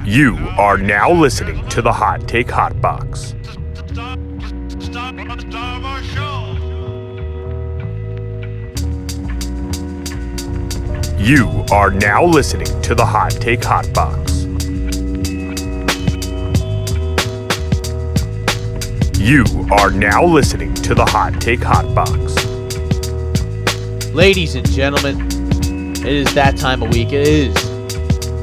You are now listening to the Hot Take Hot Box. You are now listening to the Hot Take Hot Box. You are now listening to the Hot Take Hot Box. Ladies and gentlemen, it is that time of week. It is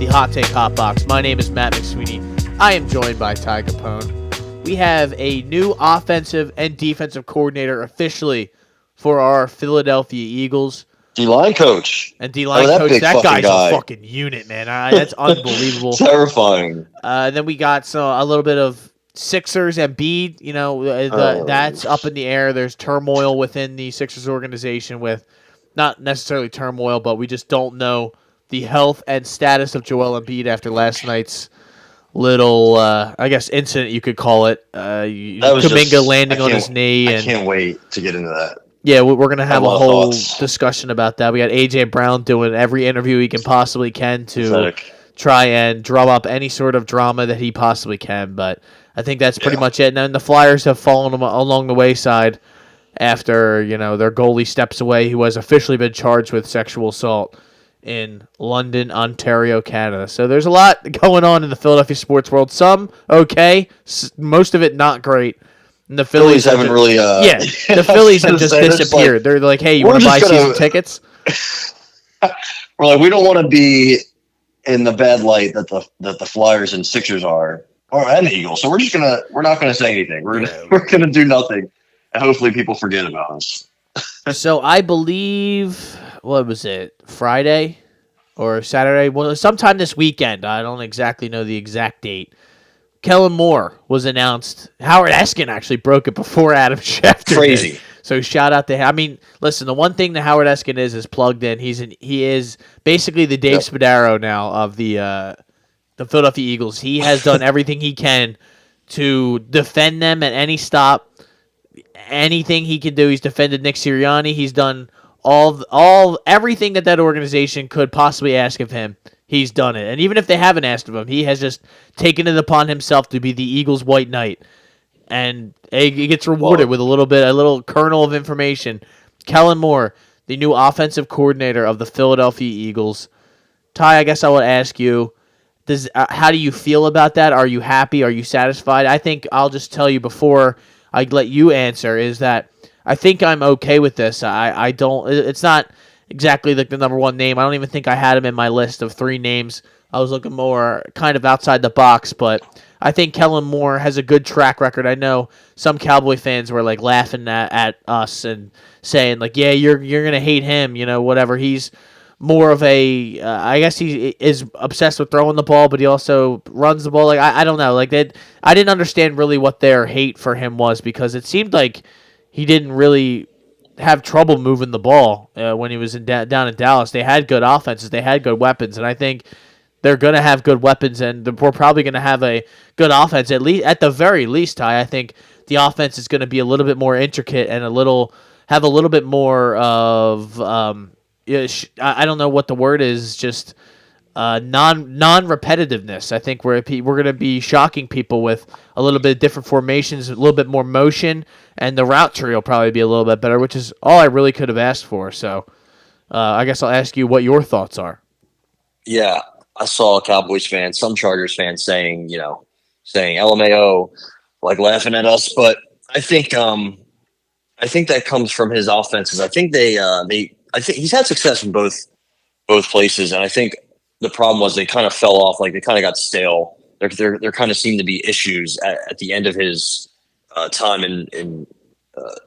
the Hot Take Hot Box. My name is Matt McSweeney. I am joined by Ty Capone. We have a new offensive and defensive coordinator officially for our Philadelphia Eagles. D-line coach. And D-line coach, that guy's a fucking unit, man. That's unbelievable. Terrifying. Then we got a little bit of Sixers and Embiid. You know, that's up in the air. There's turmoil within the Sixers organization with not necessarily turmoil, but we just don't know the health and status of Joel Embiid after last night's little, I guess, incident, you could call it. Kuminga landing on his knee. I can't wait to get into that. Yeah, we're going to have a whole discussion about that. We got A.J. Brown doing every interview he can possibly to try and drum up any sort of drama that he possibly can. But I think that's pretty much it. And then the Flyers have fallen along the wayside after, their goalie steps away, who has officially been charged with sexual assault in London, Ontario, Canada. So there's a lot going on in the Philadelphia sports world. Some okay, most of it not great. And the Phillies haven't really. The Phillies have just disappeared. They're like, hey, you want to buy season tickets? We're like, we don't want to be in the bad light that the Flyers and Sixers are, and the Eagles. So we're not gonna say anything. We're gonna do nothing, and hopefully people forget about us. So I believe, what was it, Friday or Saturday? Well, sometime this weekend. I don't exactly know the exact date. Kellen Moore was announced. Howard Eskin actually broke it before Adam Schefter Crazy. did. So shout out to him. I mean, listen, the one thing that Howard Eskin is plugged in. He is basically the Dave Spadaro now of the Philadelphia Eagles. He has done everything he can to defend them at any stop. Anything he can do. He's defended Nick Sirianni. He's done everything that organization could possibly ask of him. He's done it. And even if they haven't asked of him, he has just taken it upon himself to be the Eagles' white knight. And he gets rewarded with a little kernel of information. Kellen Moore, the new offensive coordinator of the Philadelphia Eagles. Ty, I guess I would ask you, how do you feel about that? Are you happy? Are you satisfied? I think I'll just tell you before I let you answer is that I think I'm okay with this. I don't. It's not exactly like the number one name. I don't even think I had him in my list of 3 names. I was looking more kind of outside the box, but I think Kellen Moore has a good track record. I know some Cowboy fans were like laughing at us and saying like, "Yeah, you're gonna hate him," whatever. He's more of a, I guess he is obsessed with throwing the ball, but he also runs the ball. Like I don't know, like that. I didn't understand really what their hate for him was because it seemed like he didn't really have trouble moving the ball when he was down in Dallas. They had good offenses, they had good weapons, and I think they're going to have good weapons, and we're probably going to have a good offense at the very least. Ty, I think the offense is going to be a little bit more intricate and have a little bit more of I don't know what the word is, just non-repetitiveness. I think we're going to be shocking people with a little bit of different formations, a little bit more motion, and the route tree will probably be a little bit better, which is all I really could have asked for. So I guess I'll ask you what your thoughts are. Yeah, I saw Cowboys fans, some Chargers fans saying LMAO, like laughing at us, but I think that comes from his offenses. I think I think he's had success in both places, and I think the problem was they kind of fell off, like they kind of got stale. There kind of seemed to be issues at the end of his time in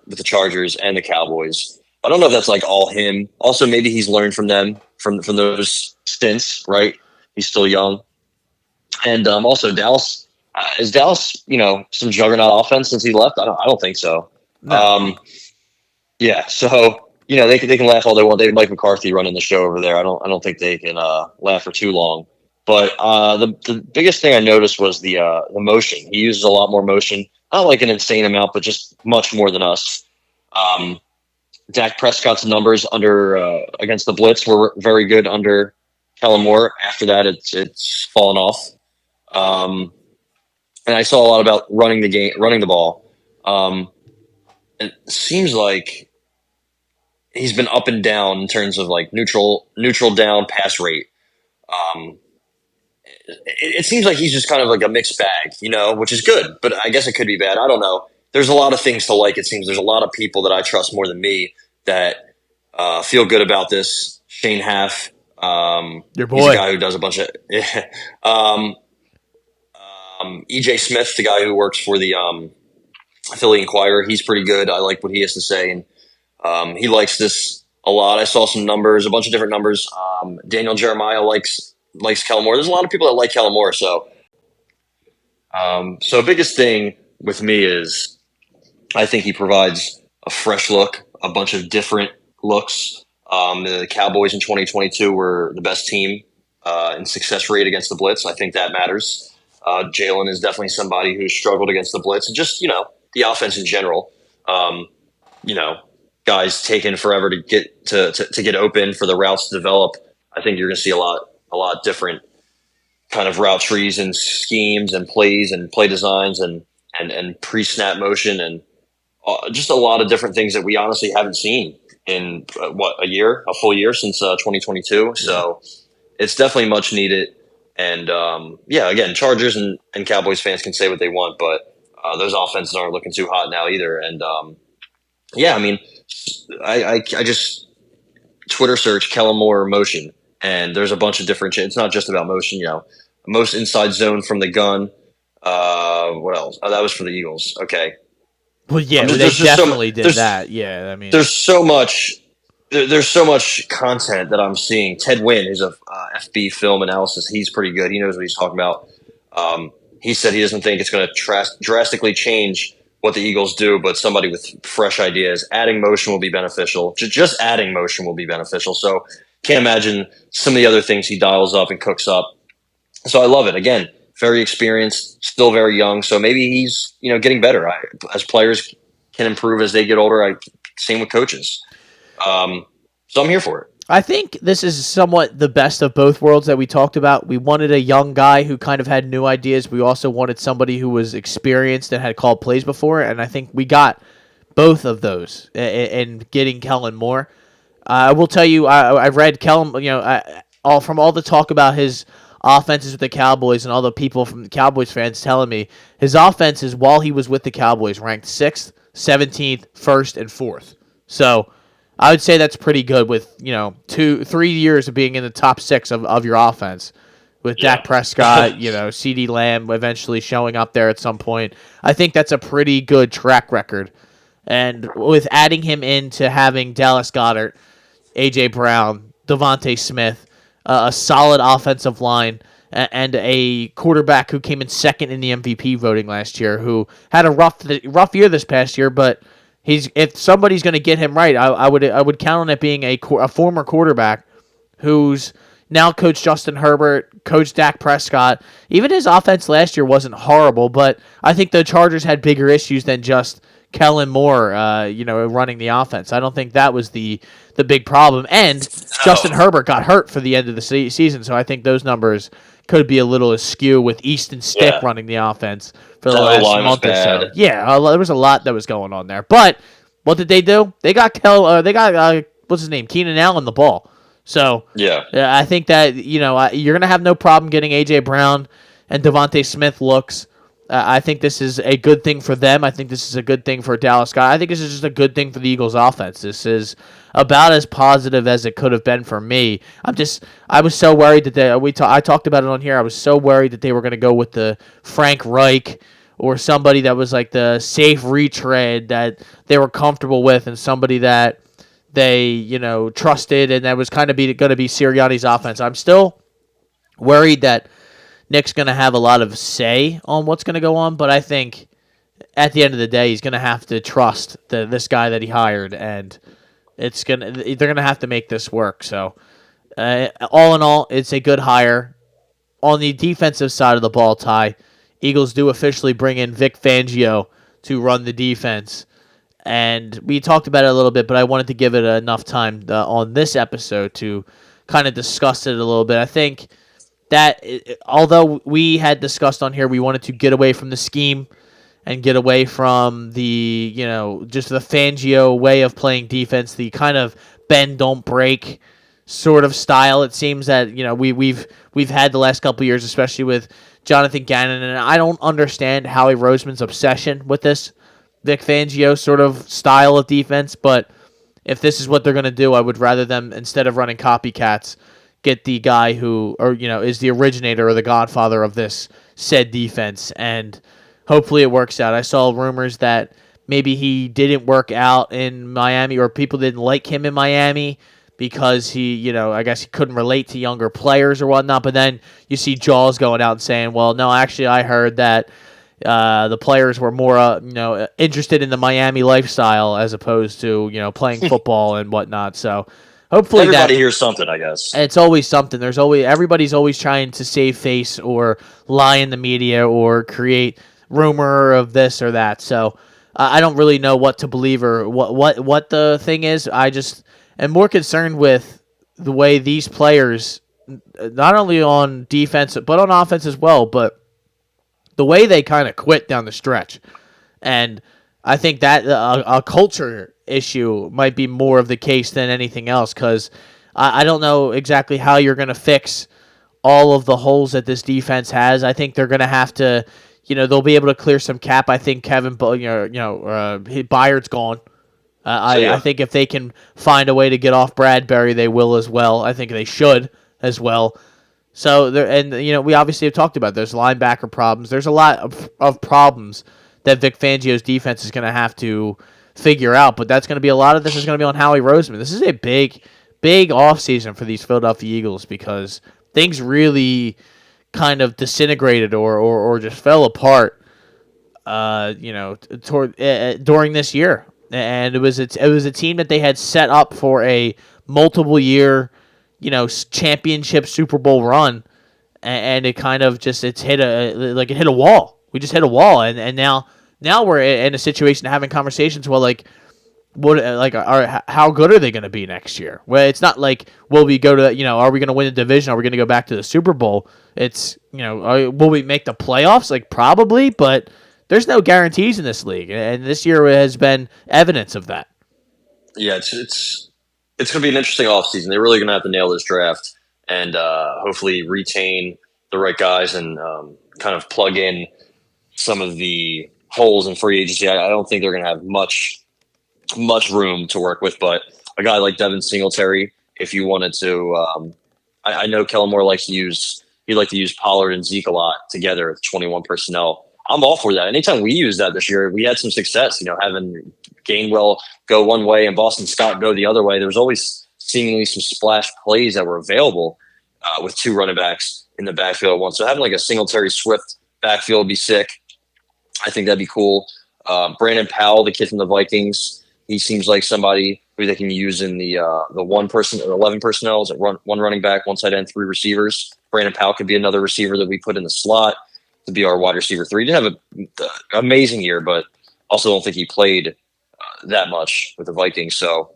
with the Chargers and the Cowboys. I don't know if that's like all him. Also, maybe he's learned from them from those stints, right? He's still young, and also Dallas is Dallas. Some juggernaut offense since he left. I don't think so. No. Yeah, so. They can laugh all they want. They have Mike McCarthy running the show over there. I don't think they can laugh for too long. But the biggest thing I noticed was the motion. He uses a lot more motion, not like an insane amount, but just much more than us. Dak Prescott's numbers against the blitz were very good under Kellen Moore. After that, it's fallen off. And I saw a lot about running the ball. It seems like he's been up and down in terms of like neutral down pass rate. Um, it seems like he's just kind of like a mixed bag, which is good, but I guess it could be bad. I don't know. There's a lot of things to like. It seems there's a lot of people that I trust more than me that feel good about this. Shane Haff, Your he's a boy. guy who does a bunch of. um, EJ Smith, the guy who works for the Philly Inquirer, he's pretty good. I like what he has to say, and he likes this a lot. I saw some numbers, a bunch of different numbers. Daniel Jeremiah likes Kellen Moore. There's a lot of people that like Kellen Moore. So biggest thing with me is I think he provides a fresh look, a bunch of different looks. The Cowboys in 2022 were the best team in success rate against the blitz. I think that matters. Jalen is definitely somebody who's struggled against the blitz, and just the offense in general. Guys taking forever to get to get open for the routes to develop. I think you're going to see a lot different kind of route trees and schemes and plays and play designs and pre-snap motion and just a lot of different things that we honestly haven't seen in a full year since 2022. So it's definitely much needed. And again, Chargers and Cowboys fans can say what they want, but those offenses aren't looking too hot now either. And I mean, I just Twitter search Kellen Moore motion, and there's a bunch of different. It's not just about motion, most inside zone from the gun. What else? Oh, that was for the Eagles. Okay. Well, yeah, they definitely did that. Yeah, I mean, there's so much. There's so much content that I'm seeing. Ted Wynn, who's a FB film analysis, he's pretty good. He knows what he's talking about. He said he doesn't think it's going to drastically change what the Eagles do, but somebody with fresh ideas. Adding motion will be beneficial. Just adding motion will be beneficial. So can't imagine some of the other things he dials up and cooks up. So I love it. Again, very experienced, still very young. So maybe he's getting better. As players can improve as they get older. Same with coaches. So I'm here for it. I think this is somewhat the best of both worlds that we talked about. We wanted a young guy who kind of had new ideas. We also wanted somebody who was experienced and had called plays before, and I think we got both of those in getting Kellen Moore. I will tell you, I read Kellen, from all the talk about his offenses with the Cowboys and all the people from the Cowboys fans telling me his offenses while he was with the Cowboys ranked 6th, 17th, 1st, and 4th. So I would say that's pretty good with 3 years of being in the top 6 of your offense with Dak Prescott, CeeDee Lamb eventually showing up there at some point. I think that's a pretty good track record. And with adding him into having Dallas Goedert, A.J. Brown, Devontae Smith, a solid offensive line, and a quarterback who came in second in the MVP voting last year, who had a rough year this past year, but if somebody's going to get him right, I would count on it being a former quarterback who's now coached Justin Herbert, coached Dak Prescott. Even his offense last year wasn't horrible, but I think the Chargers had bigger issues than just Kellen Moore, running the offense. I don't think that was the big problem. And Justin Herbert got hurt for the end of the season, so I think those numbers could be a little askew with Easton Stick running the offense for the last month or so. Yeah, there was a lot that was going on there. But what did they do? They got what's his name, Keenan Allen the ball. So I think that you're gonna have no problem getting A.J. Brown and Devontae Smith looks. I think this is a good thing for them. I think this is a good thing for Dallas Scott. I think this is just a good thing for the Eagles offense. This is about as positive as it could have been for me. I was so worried that I talked about it on here. I was so worried that they were going to go with the Frank Reich or somebody that was like the safe retread that they were comfortable with and somebody that they, trusted and that was kind of going to be Sirianni's offense. I'm still worried that Nick's going to have a lot of say on what's going to go on, but I think at the end of the day, he's going to have to trust this guy that he hired, and they're going to have to make this work. So, all in all, it's a good hire. On the defensive side of the ball, Ty, Eagles do officially bring in Vic Fangio to run the defense, and we talked about it a little bit, but I wanted to give it enough time on this episode to kind of discuss it a little bit. I think although we had discussed on here, we wanted to get away from the scheme and get away from the, just the Fangio way of playing defense, the kind of bend don't break sort of style. It seems that we've had the last couple of years, especially with Jonathan Gannon, and I don't understand Howie Roseman's obsession with this Vic Fangio sort of style of defense. But if this is what they're going to do, I would rather them, instead of running copycats, get the guy who, is the originator or the godfather of this said defense, and hopefully it works out. I saw rumors that maybe he didn't work out in Miami, or people didn't like him in Miami because he, I guess he couldn't relate to younger players or whatnot. But then you see Jaws going out and saying, well, no, actually I heard that the players were more, interested in the Miami lifestyle as opposed to, playing football and whatnot. So hopefully everybody hears something, I guess. It's always something. Everybody's always trying to save face or lie in the media or create rumor of this or that. So I don't really know what to believe or what the thing is. I just am more concerned with the way these players, not only on defense but on offense as well, but the way they kind of quit down the stretch. And I think that a culture issue might be more of the case than anything else, because I don't know exactly how you're going to fix all of the holes that this defense has. I think they're going to have to, they'll be able to clear some cap. I think Byard's gone. I think if they can find a way to get off Bradbury, they will as well. I think they should as well. So we obviously have talked about there's linebacker problems. There's a lot of problems that Vic Fangio's defense is going to have to figure out, but that's going to be a lot of this is going to be on Howie Roseman. This is a big offseason for these Philadelphia Eagles because things really kind of disintegrated or just fell apart, during this year. And it was a team that they had set up for a multiple year, championship Super Bowl run, and it kind of just it hit a wall. We just hit a wall, and now we're in a situation of having conversations. Well, how good are they going to be next year? Well, it's not like will we go to are we going to win the division? Are we going to go back to the Super Bowl? It's will we make the playoffs? Probably, but there's no guarantees in this league, and this year has been evidence of that. Yeah, it's going to be an interesting offseason. They're really going to have to nail this draft and hopefully retain the right guys and kind of plug in some of the holes in free agency. I don't think they're going to have much room to work with, but a guy like Devin Singletary, if you wanted to, I know Kellen Moore likes to use Pollard and Zeke a lot together, 21 personnel. I'm all for that. Anytime we use that this year, we had some success, having Gainwell go one way and Boston Scott go the other way. There was always seemingly some splash plays that were available with two running backs in the backfield at once. So having a Singletary Swift backfield would be sick. I think that'd be cool. Brandon Powell, the kid from the Vikings, he seems like somebody who they can use in the 11 personnel. Is it one running back, one tight end, three receivers? Brandon Powell could be another receiver that we put in the slot to be our wide receiver 3. He didn't have an amazing year, but also don't think he played that much with the Vikings. So,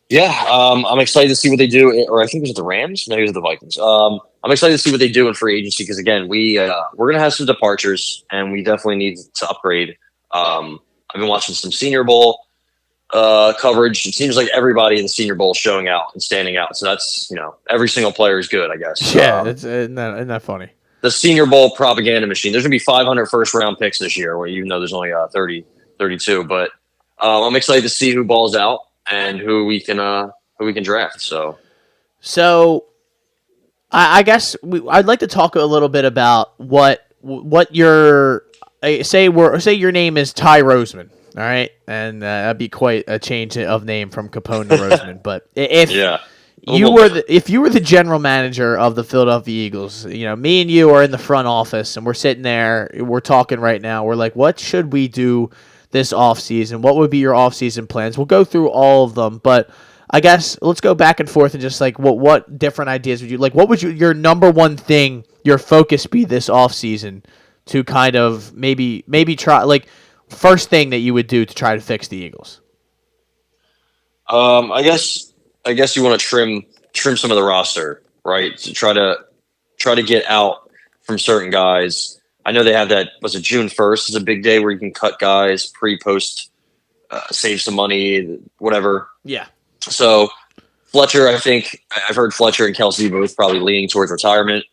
yeah, I'm excited to see what they do. Or I think it was the Rams. No, he was the Vikings. I'm excited to see what they do in free agency because, again, we're going to have some departures, and we definitely need to upgrade. I've been watching some Senior Bowl coverage. It seems like everybody in the Senior Bowl is showing out and standing out. So that's, every single player is good, I guess. Yeah, isn't that funny? The Senior Bowl propaganda machine. There's going to be 500 first-round picks this year, even though there's only 32. But I'm excited to see who balls out and who we can draft. So I guess I'd like to talk a little bit about what your say your name is Ty Roseman, all right, and that'd be quite a change of name from Capone to Roseman. But if you were the general manager of the Philadelphia Eagles, me and you are in the front office and we're sitting there, we're talking right now. We're like, what should we do this offseason? What would be your offseason plans? We'll go through all of them, but I guess let's go back and forth and just what different ideas would you like? What would your number one thing, your focus be this offseason to kind of maybe try first thing that you would do to try to fix the Eagles? I guess you want to trim some of the roster right? To try to get out from certain guys. I know they have that. Was it June 1st? Is a big day where you can cut guys pre-post, save some money, whatever. Yeah. So Fletcher, I think I've heard Fletcher and Kelsey both probably leaning towards retirement.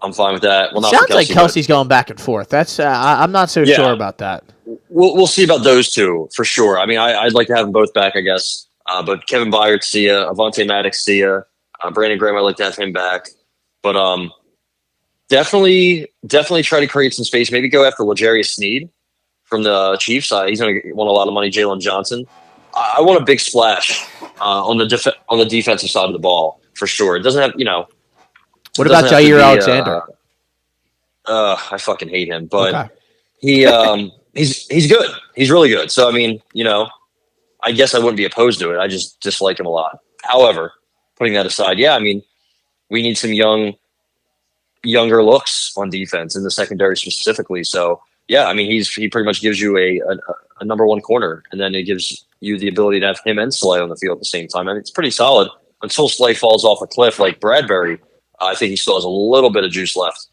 I'm fine with that. Well, not Sounds for Kelsey, like Kelsey's going back and forth. That's I'm not so sure about that. We'll see about those two for sure. I mean, I'd like to have them both back, I guess. But Kevin Byard, see ya. Avonte Maddox, see ya. Brandon Graham, I'd like to have him back. But definitely try to create some space. Maybe go after L'Jarius Sneed from the Chiefs. He's going to want a lot of money. Jalen Johnson. I want a big splash on the defensive side of the ball for sure. It doesn't have, What about Jair Alexander? I fucking hate him, but he's good. He's really good. So I mean, I guess I wouldn't be opposed to it. I just dislike him a lot. However, putting that aside, I mean, we need some younger looks on defense in the secondary specifically. So I mean, he pretty much gives you a number one corner, and then it gives you the ability to have him and Slay on the field at the same time. I mean, it's pretty solid until Slay falls off a cliff like Bradbury. I think he still has a little bit of juice left.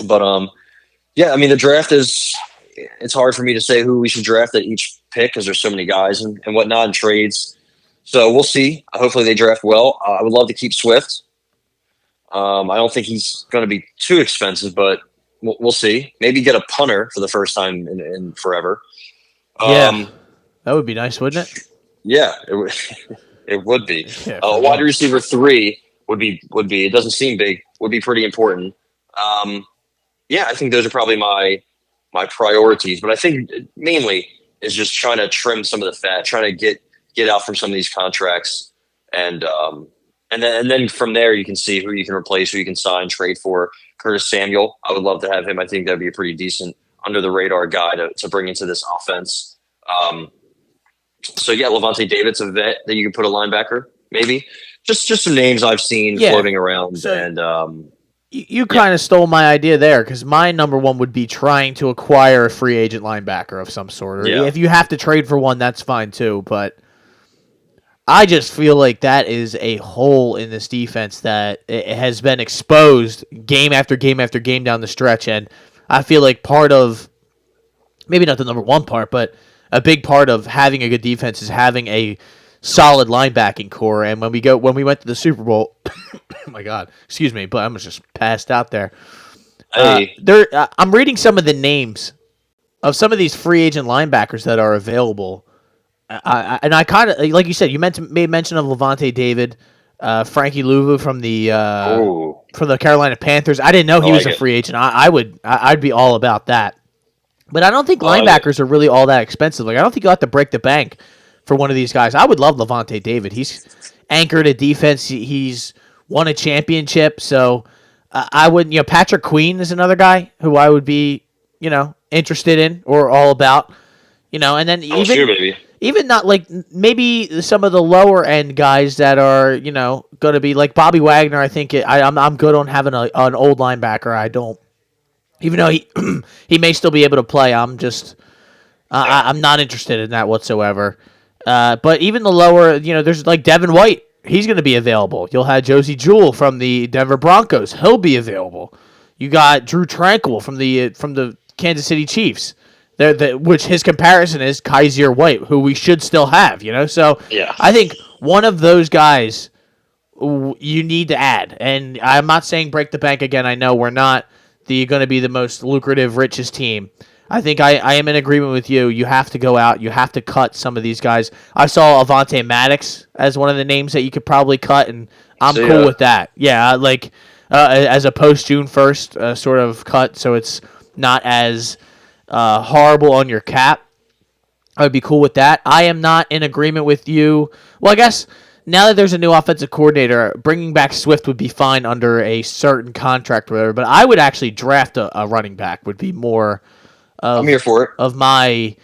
But I mean, the draft it's hard for me to say who we should draft at each pick because there's so many guys and whatnot and trades. So we'll see. Hopefully they draft well. I would love to keep Swift. I don't think he's going to be too expensive, but we'll see. Maybe get a punter for the first time in forever. That would be nice, wouldn't it? Yeah, it would be. Yeah, wide receiver 3 would be. It doesn't seem big. Would be pretty important. I think those are probably my priorities. But I think mainly is just trying to trim some of the fat, trying to get out from some of these contracts, and then from there you can see who you can replace, who you can sign, trade for. Curtis Samuel, I would love to have him. I think that'd be a pretty decent under the radar guy to bring into this offense. Levante David's a vet that you can put a linebacker, maybe. Just some names I've seen floating around. So, and you kind of stole my idea there because my number one would be trying to acquire a free agent linebacker of some sort. Or if you have to trade for one, that's fine too. But I just feel like that is a hole in this defense that it has been exposed game after game after game down the stretch. And I feel like part of, maybe not the number one part, but a big part of having a good defense is having a solid linebacking core. And when we went to the Super Bowl, oh my God, excuse me, but I was just passed out there. I'm reading some of the names of some of these free agent linebackers that are available. I kind of, like you said, you made mention of Levante David, Frankie Louvu from the Carolina Panthers. I didn't know he was a free agent. I'd be all about that. But I don't think linebackers are really all that expensive. Like I don't think you'll have to break the bank for one of these guys. I would love Levante David. He's anchored a defense. He's won a championship. So I wouldn't. Patrick Queen is another guy who I would be, interested in or all about. And then even not like maybe some of the lower end guys that are going to be like Bobby Wagner. I think I'm good on having an old linebacker. I don't. Even though he may still be able to play, I'm just I'm not interested in that whatsoever. But even the lower, there's like Devin White. He's going to be available. You'll have Josie Jewell from the Denver Broncos. He'll be available. You got Drew Tranquil from the Kansas City Chiefs. Which his comparison is Kaiser White, who we should still have. So I think one of those guys you need to add. And I'm not saying break the bank again. I know we're not going to be the most lucrative, richest team. I think I am in agreement with you. You have to go out. You have to cut some of these guys. I saw Avonte Maddox as one of the names that you could probably cut, and I'm cool with that. Yeah, as a post-June 1st sort of cut, so it's not as horrible on your cap. I would be cool with that. I am not in agreement with you. Well, I guess now that there's a new offensive coordinator, bringing back Swift would be fine under a certain contract or whatever, but I would actually draft a running back would be more I'm here for it. Of my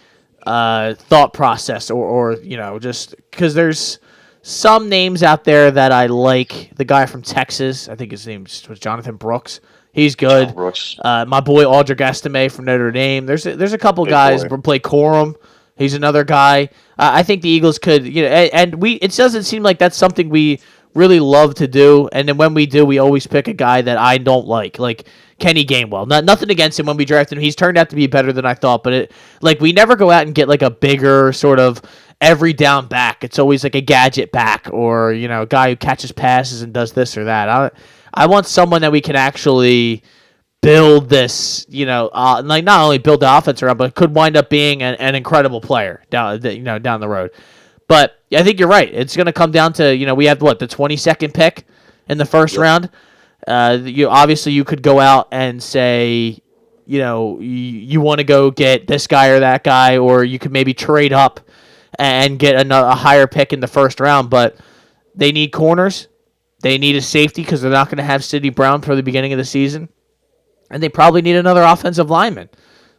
thought process or just because there's some names out there that I like. The guy from Texas, I think his name was Jonathan Brooks. He's good. My boy Aldrich Estime from Notre Dame. There's a couple guys. Play Corum. He's another guy. I think the Eagles could, and it doesn't seem like that's something we really love to do. And then when we do, we always pick a guy that I don't like Kenny Gainwell. Nothing against him when we drafted him. He's turned out to be better than I thought, but we never go out and get like a bigger sort of every down back. It's always like a gadget back or, a guy who catches passes and does this or that. I want someone that we can actually build this, like not only build the offense around, but could wind up being an incredible player down the road. But I think you're right. It's going to come down to, we have the 22nd pick in the first round. You could go out and say, you want to go get this guy or that guy, or you could maybe trade up and get a higher pick in the first round. But they need corners. They need a safety because they're not going to have Sidney Brown for the beginning of the season. And they probably need another offensive lineman.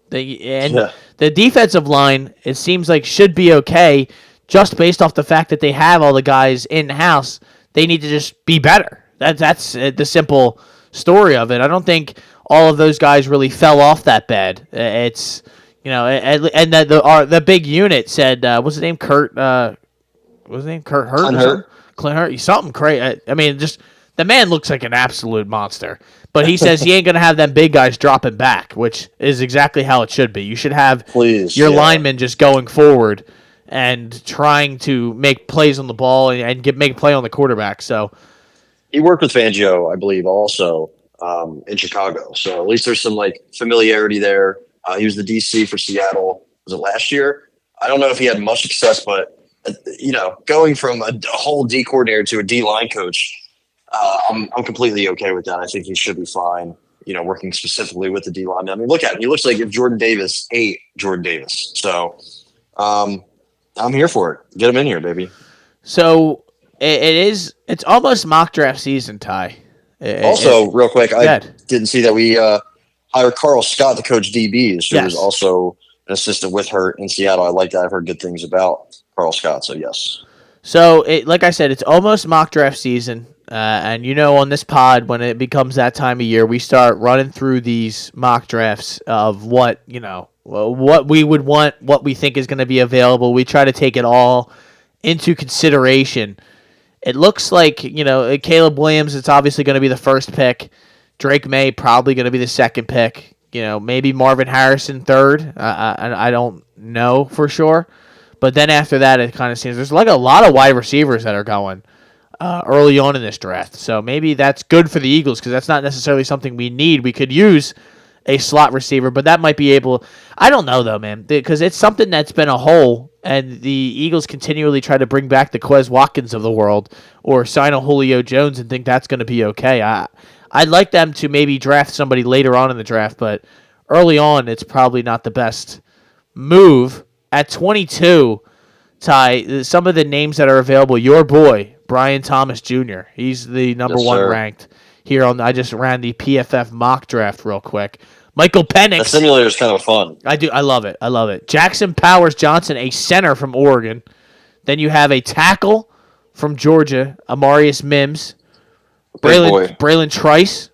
The defensive line, it seems like, should be okay just based off the fact that they have all the guys in-house. They need to just be better. That's the simple story of it. I don't think all of those guys really fell off that bad. It's, and the big unit said, what's his name? Kurt Hurt? Clint Hurt? Something crazy. I mean, just the man looks like an absolute monster. But he says he ain't going to have them big guys dropping back, which is exactly how it should be. You should have your linemen just going forward and trying to make plays on the ball and make a play on the quarterback. So he worked with Fangio, I believe, also in Chicago. So at least there's some familiarity there. He was the DC for Seattle. Was it last year? I don't know if he had much success, but going from a whole D coordinator to a D line coach, I'm completely okay with that. I think he should be fine. Working specifically with the D line. I mean, look at him. He looks like if Jordan Davis ate Jordan Davis. So I'm here for it. Get him in here, baby. So it's almost mock draft season, Ty. Real quick, I didn't see that we hired Carl Scott to coach DBs, who was also an assistant with her in Seattle. I like that. I've heard good things about Carl Scott, so yes. So, like I said, it's almost mock draft season. And on this pod, when it becomes that time of year, we start running through these mock drafts of what we would want, what we think is going to be available. We try to take it all into consideration. It looks like, Caleb Williams, it's obviously going to be the first pick. Drake May probably going to be the second pick. Maybe Marvin Harrison third. I don't know for sure. But then after that, it kind of seems there's a lot of wide receivers that are going early on in this draft. So maybe that's good for the Eagles because that's not necessarily something we need. We could use a slot receiver, but that might be able – I don't know, though, man, because it's something that's been a hole, and the Eagles continually try to bring back the Quez Watkins of the world or sign a Julio Jones and think that's going to be okay. I'd like them to maybe draft somebody later on in the draft, but early on it's probably not the best move. At 22, Ty, some of the names that are available, your boy, Brian Thomas Jr., he's the number one ranked here on. I just ran the PFF mock draft real quick. Michael Penix. The simulator is kind of fun. I love it. Jackson Powers Johnson, a center from Oregon. Then you have a tackle from Georgia, Amarius Mims. Braylon Trice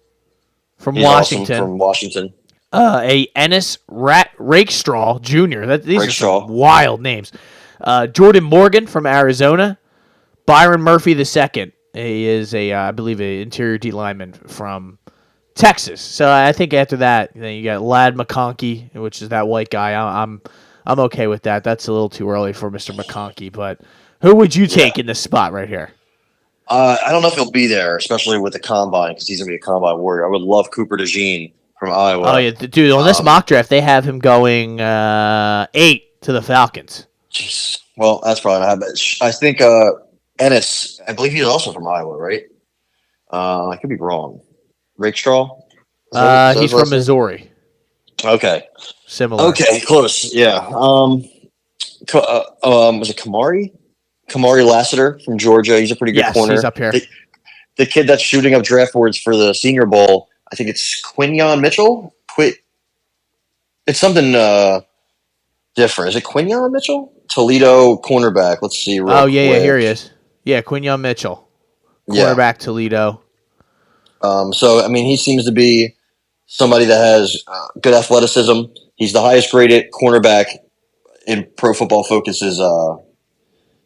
from Washington. Awesome from Washington. A Ennis Rakestraw Jr. These are some wild names. Jordan Morgan from Arizona. Byron Murphy II. He is I believe, an interior D lineman from Texas. So I think after that, you got Ladd McConkey, which is that white guy. I'm okay with that. That's a little too early for Mr. McConkey, but who would you take in this spot right here? I don't know if he'll be there, especially with the combine, because he's going to be a combine warrior. I would love Cooper DeJean from Iowa. Oh, yeah. Dude, on this mock draft, they have him going 8 to the Falcons. Well, that's probably not bad. I think Ennis, I believe he's also from Iowa, right? I could be wrong. Rakestraw? He's from Missouri. Okay. Similar. Okay, close. Yeah. Was it Kamari? Kamari Lassiter from Georgia. He's a pretty good corner. He's up here. The kid that's shooting up draft boards for the Senior Bowl, I think it's Quinyon Mitchell. It's something different. Is it Quinyon Mitchell? Toledo cornerback. Let's see. Yeah, here he is. Yeah, Quinyon Mitchell, cornerback, Toledo. So I mean, he seems to be somebody that has good athleticism. He's the highest graded cornerback in Pro Football Focus's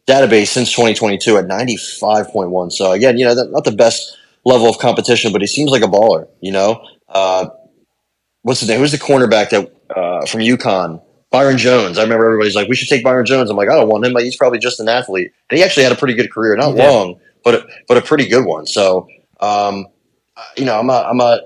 database since 2022 at 95.1. So again, not the best level of competition, but he seems like a baller. What's his name? Who's the cornerback that from UConn? Byron Jones. I remember everybody's like, we should take Byron Jones. I'm like, I don't want him. Like, he's probably just an athlete. And he actually had a pretty good career. Not long, but a pretty good one. So, I'm not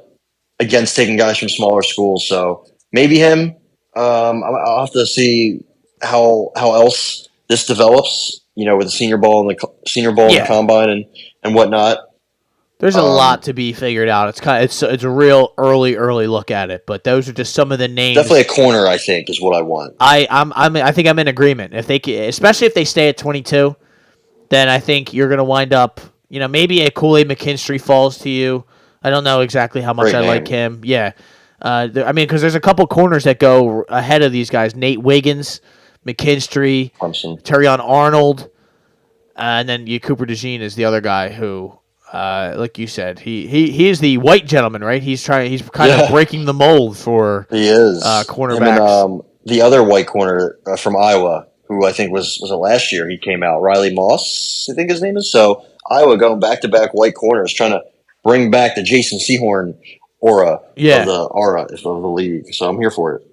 against taking guys from smaller schools. So maybe him. I'll have to see how else this develops. With the Senior Bowl and the Combine and whatnot. There's a lot to be figured out. It's a real early look at it, but those are just some of the names. Definitely a corner, I think, is what I want. I think I'm in agreement. Especially if they stay at 22, then I think you're going to wind up. Maybe a Kool-Aid McKinstry falls to you. I don't know exactly how much I like him. Yeah, because there's a couple corners that go ahead of these guys: Nate Wiggins, McKinstry, Terrion Arnold, and then Cooper DeJean is the other guy who. Like you said, he is the white gentleman, right? He's kind of breaking the mold for cornerbacks. And, the other white corner from Iowa, who I think was it last year, he came out. Riley Moss, I think his name is. So Iowa going back-to-back white corners, trying to bring back the Jason Sehorn aura of the league. So I'm here for it.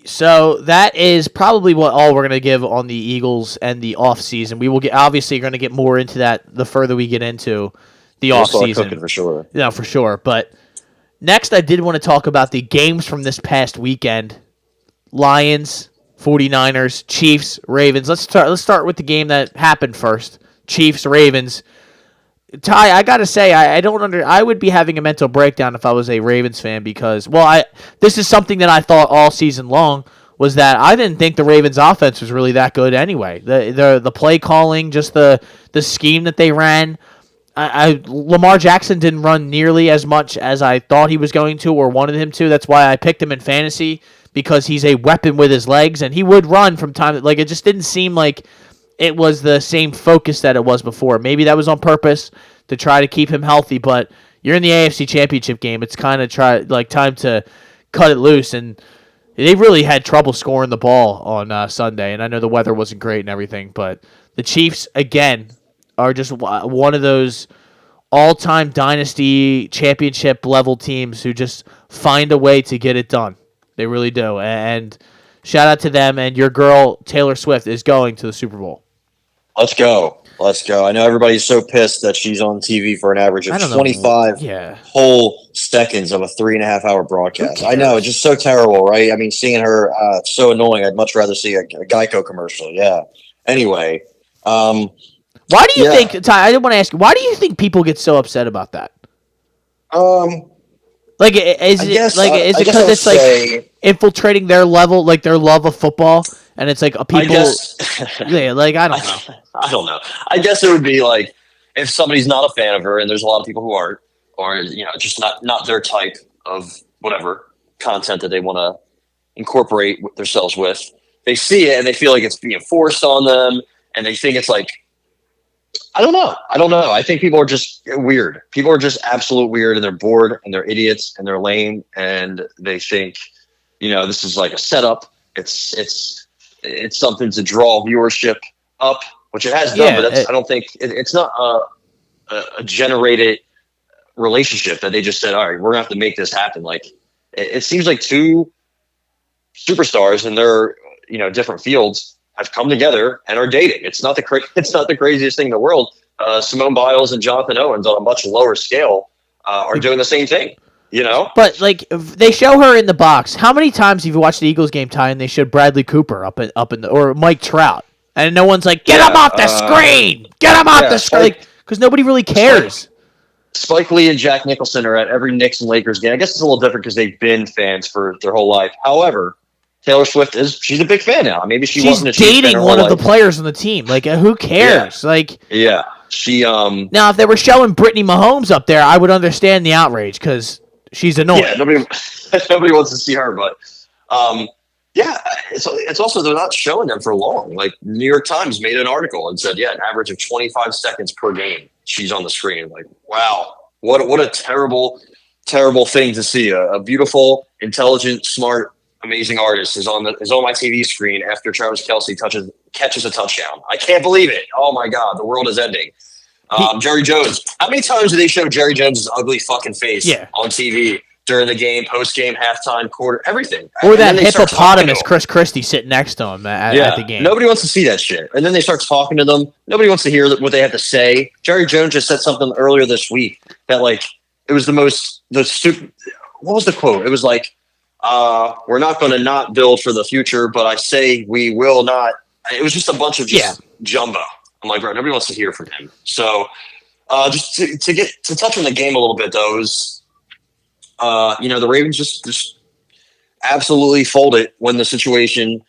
So that is probably all we're going to give on the Eagles and the offseason. We will obviously going to get more into that the further we get into the offseason. For sure. Yeah, for sure. But next, I did want to talk about the games from this past weekend. Lions, 49ers, Chiefs, Ravens. Let's start with the game that happened first. Chiefs, Ravens. Ty, I got to say, I would be having a mental breakdown if I was a Ravens fan because, this is something that I thought all season long was that I didn't think the Ravens offense was really that good anyway. The play calling, just the scheme that they ran. Lamar Jackson didn't run nearly as much as I thought he was going to or wanted him to. That's why I picked him in fantasy because he's a weapon with his legs and he would run from time. Like it just didn't seem like it was the same focus that it was before. Maybe that was on purpose to try to keep him healthy, but you're in the AFC Championship game. It's kind of time to cut it loose, and they really had trouble scoring the ball on Sunday. And I know the weather wasn't great and everything, but the Chiefs again are just one of those all-time dynasty championship level teams who just find a way to get it done. They really do. And shout out to them. And your girl, Taylor Swift, is going to the Super Bowl. Let's go. I know everybody's so pissed that she's on TV for an average of 25 whole seconds of a 3.5-hour broadcast. I know, it's just so terrible, right? I mean, seeing her, it's so annoying. I'd much rather see a Geico commercial. Yeah. Anyway, why do you think, Ty, I want to ask you, why do you think people get so upset about that? Is it because it's like infiltrating their level, like their love of football, and it's like people, I don't know. I don't know. I guess it would be like if somebody's not a fan of her, and there's a lot of people who aren't, or just not their type of whatever content that they want to incorporate themselves with. They see it and they feel like it's being forced on them, and they think it's like, I don't know. I think people are just weird. People are just absolute weird, and they're bored, and they're idiots, and they're lame, and they think, this is like a setup. It's something to draw viewership up, which it has done. But I don't think it's not a generated relationship that they just said, all right, we're gonna have to make this happen. Like it seems like two superstars in their different fields have come together and are dating. It's not the craziest thing in the world. Simone Biles and Jonathan Owens on a much lower scale are doing the same thing. But if they show her in the box. How many times have you watched the Eagles game, Ty, and they showed Bradley Cooper or Mike Trout, and no one's like, get him off the screen, get him off the screen, because nobody really cares. Spike Lee and Jack Nicholson are at every Knicks and Lakers game. I guess it's a little different because they've been fans for their whole life. However, Taylor Swift she's a big fan now. Maybe she's wasn't a Chiefs fan dating one of the players on the team. Like, who cares? She now if they were showing Brittany Mahomes up there, I would understand the outrage because she's annoying. Yeah, nobody wants to see her, but it's also they're not showing them for long. Like New York Times made an article and said, an average of 25 seconds per game she's on the screen. Like, wow, what a terrible thing to see. A beautiful, intelligent, smart, amazing artist is on my TV screen after Travis Kelce catches a touchdown. I can't believe it. Oh my God, the world is ending. Jerry Jones. How many times do they show Jerry Jones' ugly fucking face on TV during the game, post game, halftime, quarter, everything? Or that hippopotamus Chris Christie sitting next to him at the game. Nobody wants to see that shit. And then they start talking to them. Nobody wants to hear what they have to say. Jerry Jones just said something earlier this week that it was the stupid. What was the quote? It was like, we're not going to not build for the future, but I say we will not. It was just a bunch of jumbo. I'm like, bro, nobody wants to hear from him. So just to touch on the game a little bit, though, is, the Ravens just absolutely folded when the situation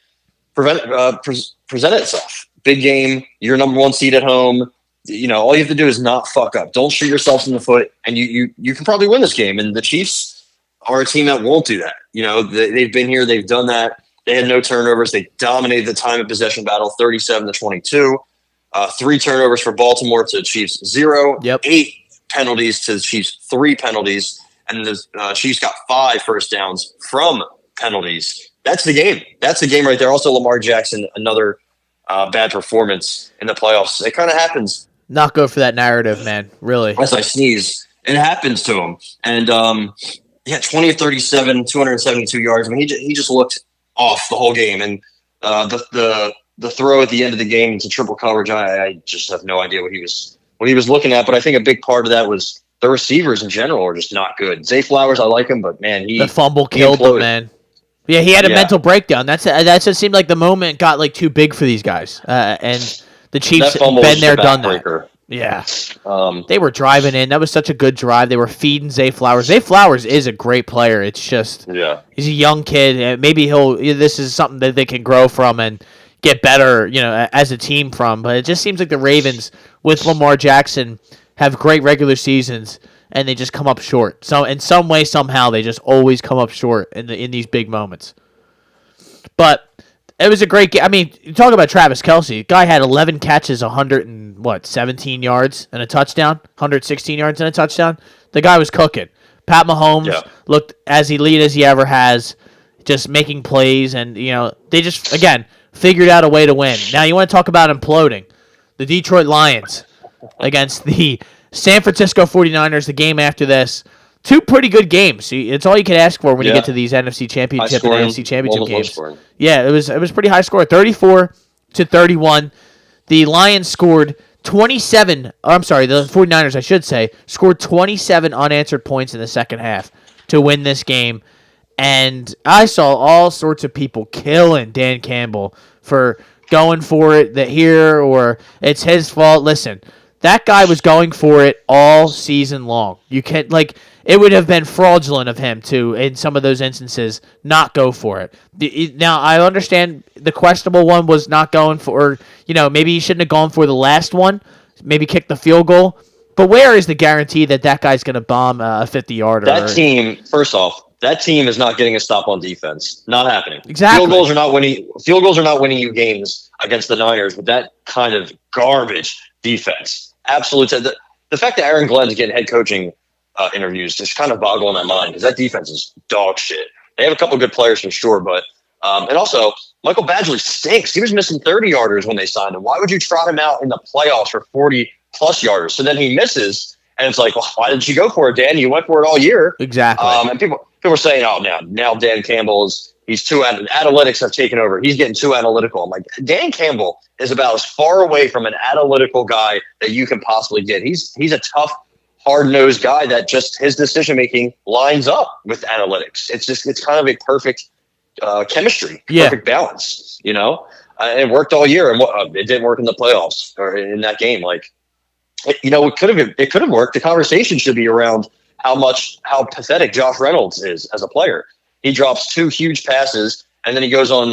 presented itself. Big game, you're number one seed at home. All you have to do is not fuck up. Don't shoot yourselves in the foot, and you can probably win this game. And the Chiefs are a team that won't do that. They've been here, they've done that. They had no turnovers. They dominated the time of possession battle, 37-22. 3 turnovers for Baltimore to the Chiefs, 0. 8 penalties to the Chiefs, 3 penalties. And the Chiefs got 5 first downs from penalties. That's the game. That's the game right there. Also, Lamar Jackson, another bad performance in the playoffs. It kind of happens. Not good for that narrative, man. Really. As I sneeze, it happens to him. And 20 of 37, 272 yards. I mean, he just looked off the whole game. And the throw at the end of the game into triple coverage, I just have no idea what he was looking at. But I think a big part of that was the receivers in general are just not good. Zay Flowers, I like him, but man, the fumble killed him, man. Yeah, he had a mental breakdown. That just seemed like the moment got too big for these guys, and the Chiefs been there, done that. Yeah, they were driving in. That was such a good drive. They were feeding Zay Flowers. Zay Flowers is a great player. It's just he's a young kid. Maybe this is something that they can grow from and get better, as a team from. But it just seems like the Ravens with Lamar Jackson have great regular seasons, and they just come up short. So in some way, somehow, they just always come up short in these big moments. But it was a great game. I mean, you talk about Travis Kelce. Guy had 11 catches, 17 yards and a touchdown, 116 yards and a touchdown. The guy was cooking. Pat Mahomes looked as elite as he ever has, just making plays, and they just again figured out a way to win. Now you want to talk about imploding. The Detroit Lions against the San Francisco 49ers, the game after this. 2 pretty good games. It's all you can ask for when you get to these NFC Championship and NFC Championship games. Yeah, it was pretty high score, 34-31. The Lions scored 27. I'm sorry, the 49ers, I should say, scored 27 unanswered points in the second half to win this game. And I saw all sorts of people killing Dan Campbell for going for it or it's his fault. Listen, that guy was going for it all season long. You can't it would have been fraudulent of him to, in some of those instances, not go for it. Now, I understand the questionable one was not going for, maybe he shouldn't have gone for the last one, maybe kick the field goal. But where is the guarantee that guy's going to bomb a 50-yarder? That team, first off, that team is not getting a stop on defense. Not happening. Exactly. Field goals are not winning you games against the Niners with that kind of garbage defense. Absolute. The fact that Aaron Glenn's getting head coaching interviews just kind of boggle in my mind because that defense is dog shit. They have a couple good players for sure, but and also Michael Badgley stinks. He was missing 30-yarders when they signed him. Why would you trot him out in the playoffs for 40-plus yarders? So then he misses, and it's like, well, why didn't you go for it, Dan? You went for it all year. Exactly. And people are saying, oh, now Dan Campbell he's too analytics have taken over. He's getting too analytical. I'm like, Dan Campbell is about as far away from an analytical guy that you can possibly get. He's a tough, hard-nosed guy that just his decision-making lines up with analytics. It's kind of a perfect chemistry, perfect balance, it worked all year, and it didn't work in the playoffs or in that game. It could have worked. The conversation should be around how pathetic Josh Reynolds is as a player. He drops 2 huge passes, and then he goes on.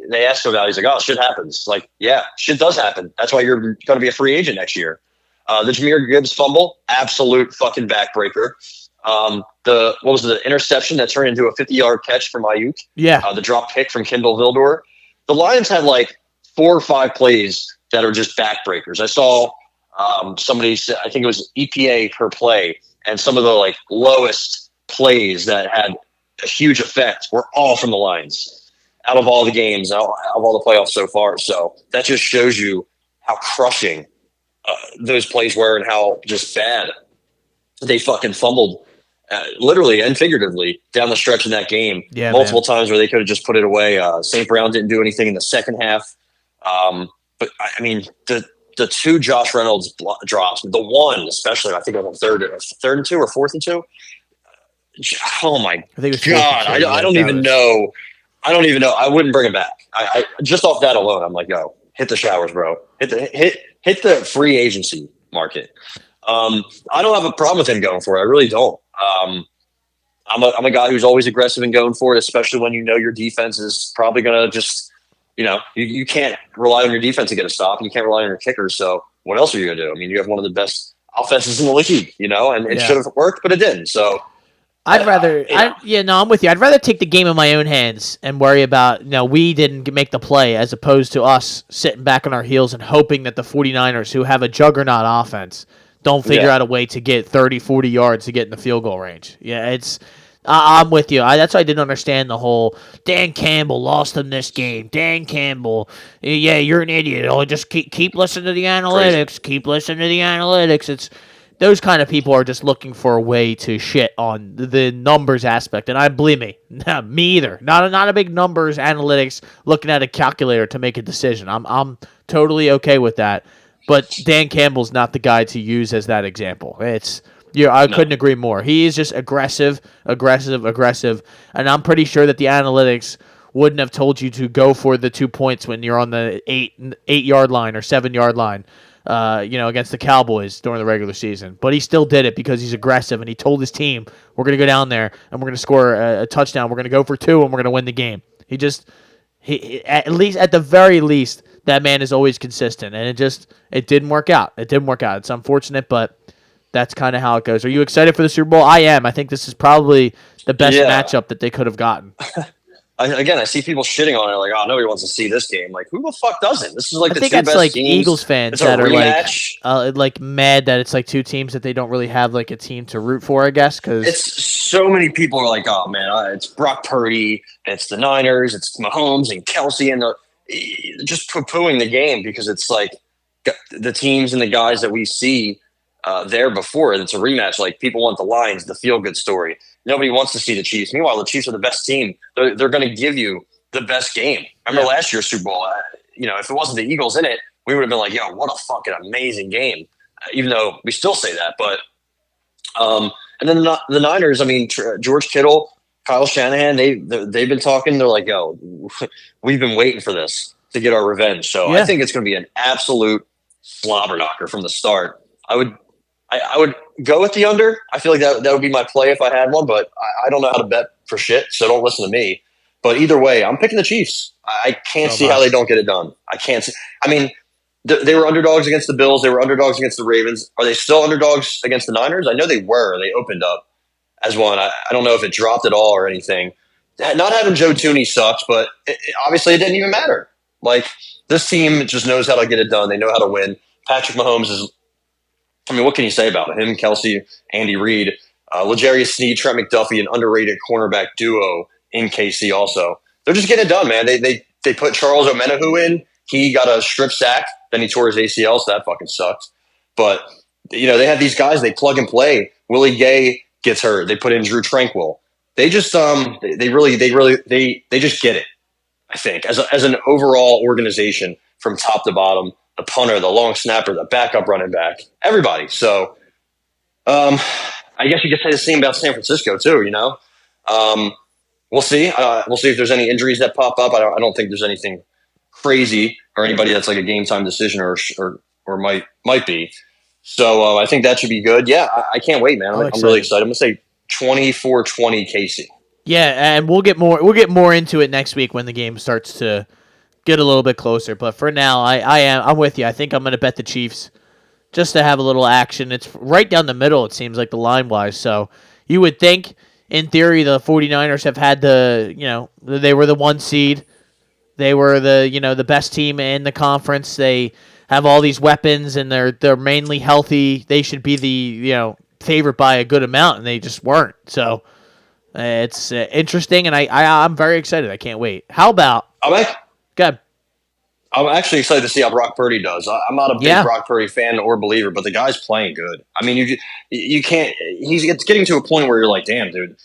They ask him about it. He's like, "Oh, shit happens." Like, yeah, shit does happen. That's why you're going to be a free agent next year. The Jahmyr Gibbs fumble, absolute fucking backbreaker. What was the interception that turned into a 50-yard catch from Ayuk? Yeah. The drop kick from Kendall Vildor. The Lions had 4 or 5 plays that are just backbreakers. I saw somebody say, I think it was EPA per play, and some of the lowest plays that had a huge effect were all from the Lions. out of all the games, out of all the playoffs so far. So that just shows you how crushing those plays were and how just bad they fucking fumbled, literally and figuratively, down the stretch in that game. Yeah, multiple times where they could have just put it away. St. Brown didn't do anything in the second half. But I mean, the two Josh Reynolds drops, the one especially, I think it was on third and 2 or 4th and 2. Oh my God! I don't even know. I don't even know. I wouldn't bring it back. I just off that alone, I'm like, yo, hit the showers, bro. Hit the free agency market. I don't have a problem with him going for it. I really don't. I'm a guy who's always aggressive and going for it, especially when you know your defense is probably going to just, you can't rely on your defense to get a stop. You can't rely on your kickers. So what else are you going to do? I mean, you have one of the best offenses in the league, and it should have worked, but it didn't. So I'm with you. I'd rather take the game in my own hands and worry about, we didn't make the play as opposed to us sitting back on our heels and hoping that the 49ers, who have a juggernaut offense, don't figure out a way to get 30, 40 yards to get in the field goal range. Yeah, I'm with you. That's why I didn't understand the whole Dan Campbell lost him this game. Dan Campbell, yeah, you're an idiot. Oh, just keep listening to the analytics. Crazy. Keep listening to the analytics. It's those kind of people are just looking for a way to shit on the numbers aspect. And believe me, me either. Not a big numbers analytics looking at a calculator to make a decision. I'm totally okay with that. But Dan Campbell's not the guy to use as that example. I couldn't agree more. He is just aggressive, and I'm pretty sure that the analytics wouldn't have told you to go for the 2 points when you're on the 8-yard line or 7-yard line, against the Cowboys during the regular season. But he still did it because he's aggressive, and he told his team, we're going to go down there, and we're going to score a touchdown. We're going to go for 2, and we're going to win the game. At the very least, that man is always consistent, and it didn't work out. It's unfortunate, but that's kind of how it goes. Are you excited for the Super Bowl? I am. I think this is probably the best matchup that they could have gotten. I see people shitting on it like, oh, nobody wants to see this game. Like, who the fuck doesn't? This is like the two best teams. I think it's like Eagles fans that are like mad that it's like two teams that they don't really have like a team to root for, I guess. Because it's so many people are like, oh man, it's Brock Purdy, it's the Niners, it's Mahomes and Kelsey, and just poo-pooing the game because it's like the teams and the guys that we see there before. And it's a rematch. Like, people want the Lions, the feel-good story. Nobody wants to see the Chiefs. Meanwhile, the Chiefs are the best team. They're going to give you the best game. I remember last year's Super Bowl. If it wasn't the Eagles in it, we would have been like, yo, what a fucking amazing game. Even though we still say that. But and then the Niners, I mean, George Kittle, Kyle Shanahan, they've been talking. They're like, yo, we've been waiting for this to get our revenge. So I think it's going to be an absolute slobber knocker from the start. I would go with the under. I feel like that would be my play if I had one, but I don't know how to bet for shit, so don't listen to me. But either way, I'm picking the Chiefs. I can't see how they don't get it done. I can't see. I mean, they were underdogs against the Bills. They were underdogs against the Ravens. Are they still underdogs against the Niners? I know they were. They opened up as one. I don't know if it dropped at all or anything. Not having Joe Tooney sucks, but obviously it didn't even matter. Like, this team just knows how to get it done. They know how to win. Patrick Mahomes is, I mean, what can you say about him? Kelsey, Andy Reid, L'Jarius Sneed, Trent McDuffie, an underrated cornerback duo in KC also. They're just getting it done, man. They put Charles Omenihu in. He got a strip sack. Then he tore his ACL, so that fucking sucked. But, they have these guys. They plug and play. Willie Gay gets hurt. They put in Drew Tranquill. They just they just get it, I think, as an overall organization from top to bottom. The punter, the long snapper, the backup running back, everybody. So I guess you could say the same about San Francisco too, We'll see. We'll see if there's any injuries that pop up. I don't think there's anything crazy or anybody that's like a game time decision or might be. So I think that should be good. Yeah, I can't wait, man. I'm really excited. I'm going to say 24-20 KC. Yeah, and we'll get more into it next week when the game starts to get a little bit closer, but for now, I'm with you. I think I'm going to bet the Chiefs just to have a little action. It's right down the middle, it seems like, the line-wise, so you would think, in theory, the 49ers have had they were the 1 seed. They were the best team in the conference. They have all these weapons, and they're mainly healthy. They should be the favorite by a good amount, and they just weren't. So It's interesting, and I'm very excited. I can't wait. How about? Good. I'm actually excited to see how Brock Purdy does. I'm not a big Brock Purdy fan or believer, but the guy's playing good. I mean, you can't. It's getting to a point where you're like, damn, dude.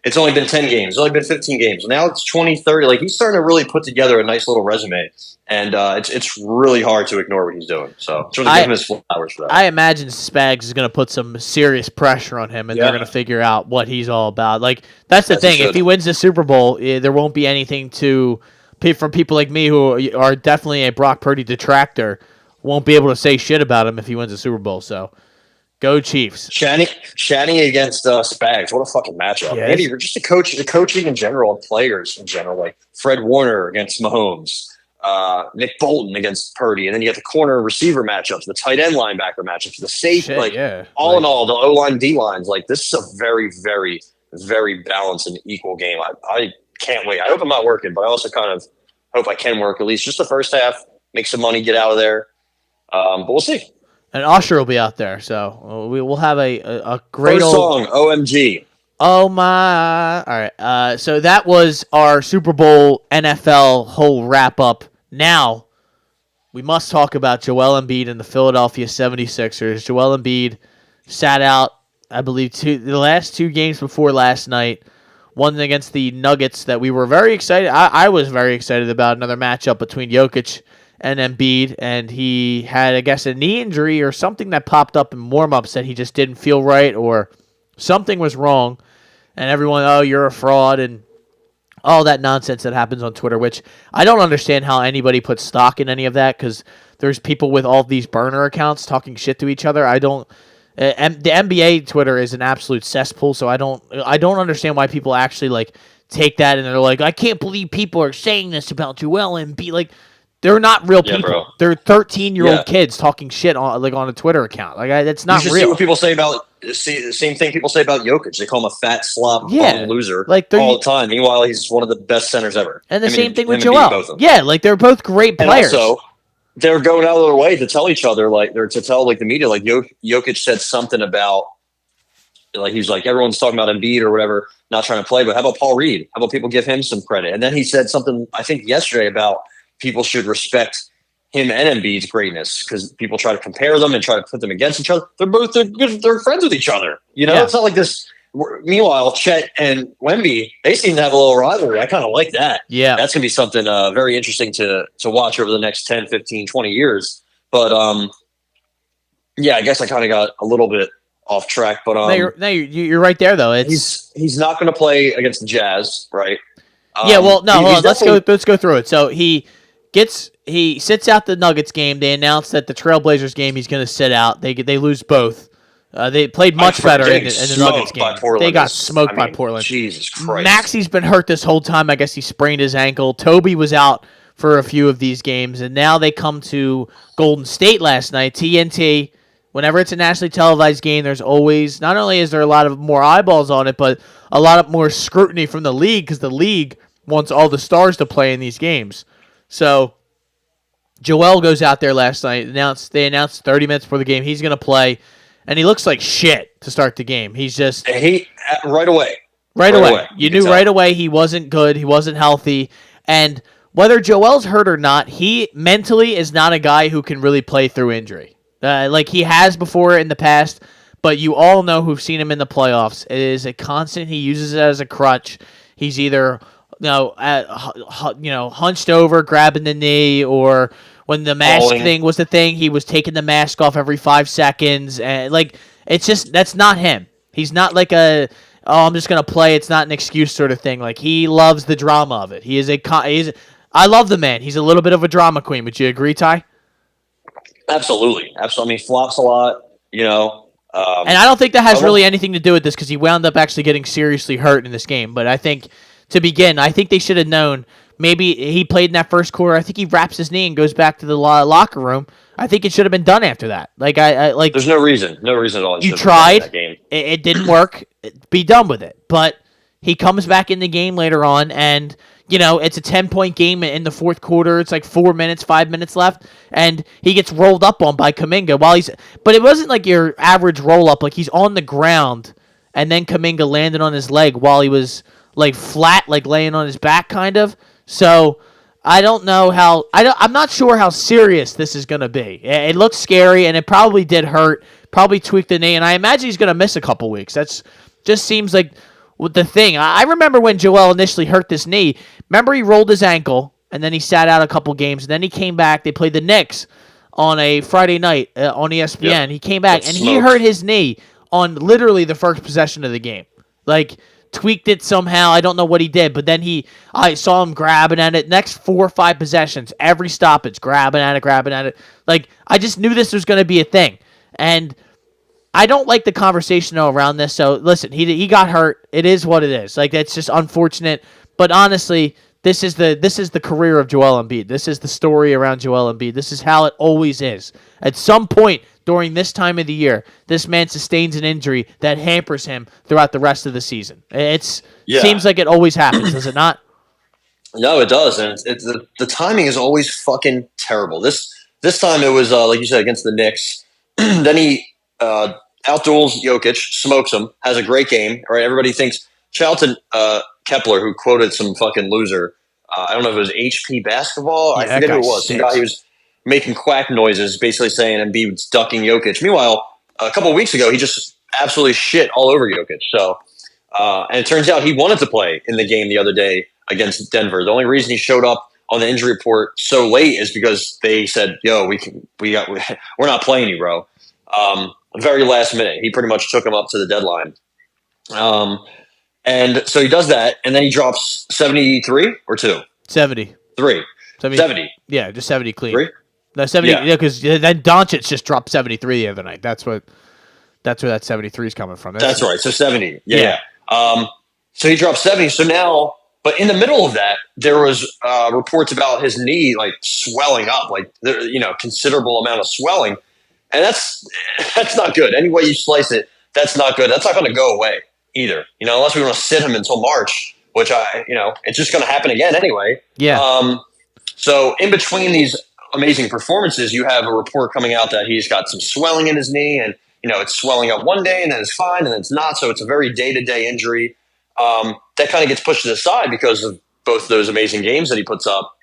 It's only been 10 games. It's only been 15 games. Now it's 20, 30. Like, he's starting to really put together a nice little resume. And it's really hard to ignore what he's doing. So just want to give him his flowers for that. I imagine Spags is going to put some serious pressure on him, and they're going to figure out what he's all about. Like, that's the thing. If he wins the Super Bowl, there won't be anything from people like me who are definitely a Brock Purdy detractor, won't be able to say shit about him if he wins the Super Bowl. So, go Chiefs. Shanny against Spags. What a fucking matchup. Yes. Maybe just the coaching in general and players in general, like Fred Warner against Mahomes, Nick Bolton against Purdy, and then you get the corner receiver matchups, the tight end linebacker matchups, the safety, in all, the O-line, D-lines. Like, this is a very, very, very balanced and equal game. I can't wait. I hope I'm not working, but I also kind of hope I can work at least just the first half, make some money, get out of there. But we'll see. And Usher will be out there, so we will have a great first song, OMG. Oh my! All right. So that was our Super Bowl NFL whole wrap up. Now we must talk about Joel Embiid and the Philadelphia 76ers. Joel Embiid sat out, I believe, the last 2 games before last night. One against the Nuggets that we were very excited. I was very excited about, another matchup between Jokic and Embiid, and he had, I guess, a knee injury or something that popped up in warm-ups that he just didn't feel right or something was wrong, and everyone, oh, you're a fraud, and all that nonsense that happens on Twitter, which I don't understand how anybody puts stock in any of that, because there's people with all these burner accounts talking shit to each other. The NBA Twitter is an absolute cesspool, so I don't understand why people actually, like, take that and they're like, I can't believe people are saying this about Joel Embiid. Like, they're not real people. Bro. They're 13-year-old kids talking shit on a Twitter account. Like, that's not real. See what people say about the same thing people say about Jokic. They call him a fat slob, loser, like all the time. Meanwhile, he's one of the best centers ever. And same thing with Joel. Yeah, like, they're both great players. And also, they're going out of their way to tell each other, to tell the media, like, Jokic said something about, like, he's like, everyone's talking about Embiid or whatever, not trying to play, but how about Paul Reed? How about people give him some credit? And then he said something, I think yesterday, about people should respect him and Embiid's greatness, because people try to compare them and try to put them against each other. They're friends with each other. It's not like this. Meanwhile, Chet and Wemby, they seem to have a little rivalry. I kind of like that. Yeah. That's going to be something very interesting to watch over the next 10, 15, 20 years. But, I guess I kind of got a little bit off track. But you're right there, though. He's not going to play against the Jazz, right? Hold on. Let's go through it. So he sits out the Nuggets game. They announced that the Trailblazers game he's going to sit out. They lose both. They played much better in the Nuggets game. They got smoked by Portland. Jesus Christ. Maxey's been hurt this whole time. I guess he sprained his ankle. Toby was out for a few of these games, and now they come to Golden State last night. TNT, whenever it's a nationally televised game, there's always, not only is there a lot of more eyeballs on it, but a lot of more scrutiny from the league, because the league wants all the stars to play in these games. So Joel goes out there last night. They announced 30 minutes before the game he's going to play, and he looks like shit to start the game. He's just right away. Right away. You knew right away he wasn't good. He wasn't healthy. And whether Joel's hurt or not, he mentally is not a guy who can really play through injury. Like he has before in the past, but you all know who've seen him in the playoffs. It is a constant. He uses it as a crutch. He's either hunched over, grabbing the knee, or when the mask thing was the thing, he was taking the mask off every 5 seconds. And it's just, that's not him. He's not like I'm just going to play. It's not an excuse sort of thing. Like, he loves the drama of it. I love the man. He's a little bit of a drama queen. Would you agree, Ty? Absolutely. I mean, he flops a lot, and I don't think that has really anything to do with this, because he wound up actually getting seriously hurt in this game. But I think, to begin, I think they should have known. Maybe he played in that first quarter. I think he wraps his knee and goes back to the locker room. I think it should have been done after that. There's no reason at all. You tried. It didn't work. Be done with it. But he comes back in the game later on, and it's a 10-point game in the fourth quarter. It's like 5 minutes left, and he gets rolled up on by Kuminga but it wasn't like your average roll up. Like, he's on the ground, and then Kuminga landed on his leg while he was like flat, like laying on his back, kind of. So I don't know how. I'm not sure how serious this is going to be. It looks scary, and it probably did hurt. Probably tweaked the knee, and I imagine he's going to miss a couple weeks. That's just seems like the thing. I remember when Joel initially hurt this knee. Remember he rolled his ankle, and then he sat out a couple games, and then he came back. They played the Knicks on a Friday night on ESPN. Yep. He came back, and he hurt his knee on literally the first possession of the game. Like, tweaked it somehow. I don't know what he did, but then I saw him grabbing at it. Next 4 or 5 possessions, every stoppage, grabbing at it. Like, I just knew this was going to be a thing. And I don't like the conversation around this. So, listen, he got hurt. It is what it is. Like, that's just unfortunate. But honestly, this is the career of Joel Embiid. This is the story around Joel Embiid. This is how it always is. At some point during this time of the year, this man sustains an injury that hampers him throughout the rest of the season. Seems like it always happens, does it not? No, it does, and the timing is always fucking terrible. This time it was like you said against the Knicks. Then he outduels Jokic, smokes him, has a great game. Right, everybody thinks. Shout out to Kepler, who quoted some fucking loser. I don't know if it was HP basketball. I forget who it was. He was making quack noises, basically saying Embiid was ducking Jokic. Meanwhile, a couple of weeks ago, he just absolutely shit all over Jokic. So, and it turns out he wanted to play in the game the other day against Denver. The only reason he showed up on the injury report so late is because they said, "Yo, we're not playing you, bro." Very last minute, he pretty much took him up to the deadline. And so he does that, and then he drops 73 or 2? 70. 3. 70. Yeah, just 70 clean. 3? No, 70. Yeah, because then Doncic just dropped 73 the other night. That's where that 73 is coming from. That's right. So 70. Yeah. So he dropped 70. So now, but in the middle of that, there was reports about his knee like swelling up, like considerable amount of swelling, and that's not good. Any way you slice it, that's not good. That's not going to go away either, unless we want to sit him until March, which it's just going to happen again anyway. Yeah. So in between these amazing performances, you have a report coming out that he's got some swelling in his knee, and it's swelling up one day and then it's fine and then it's not. So it's a very day-to-day injury that kind of gets pushed to the side because of both those amazing games that he puts up.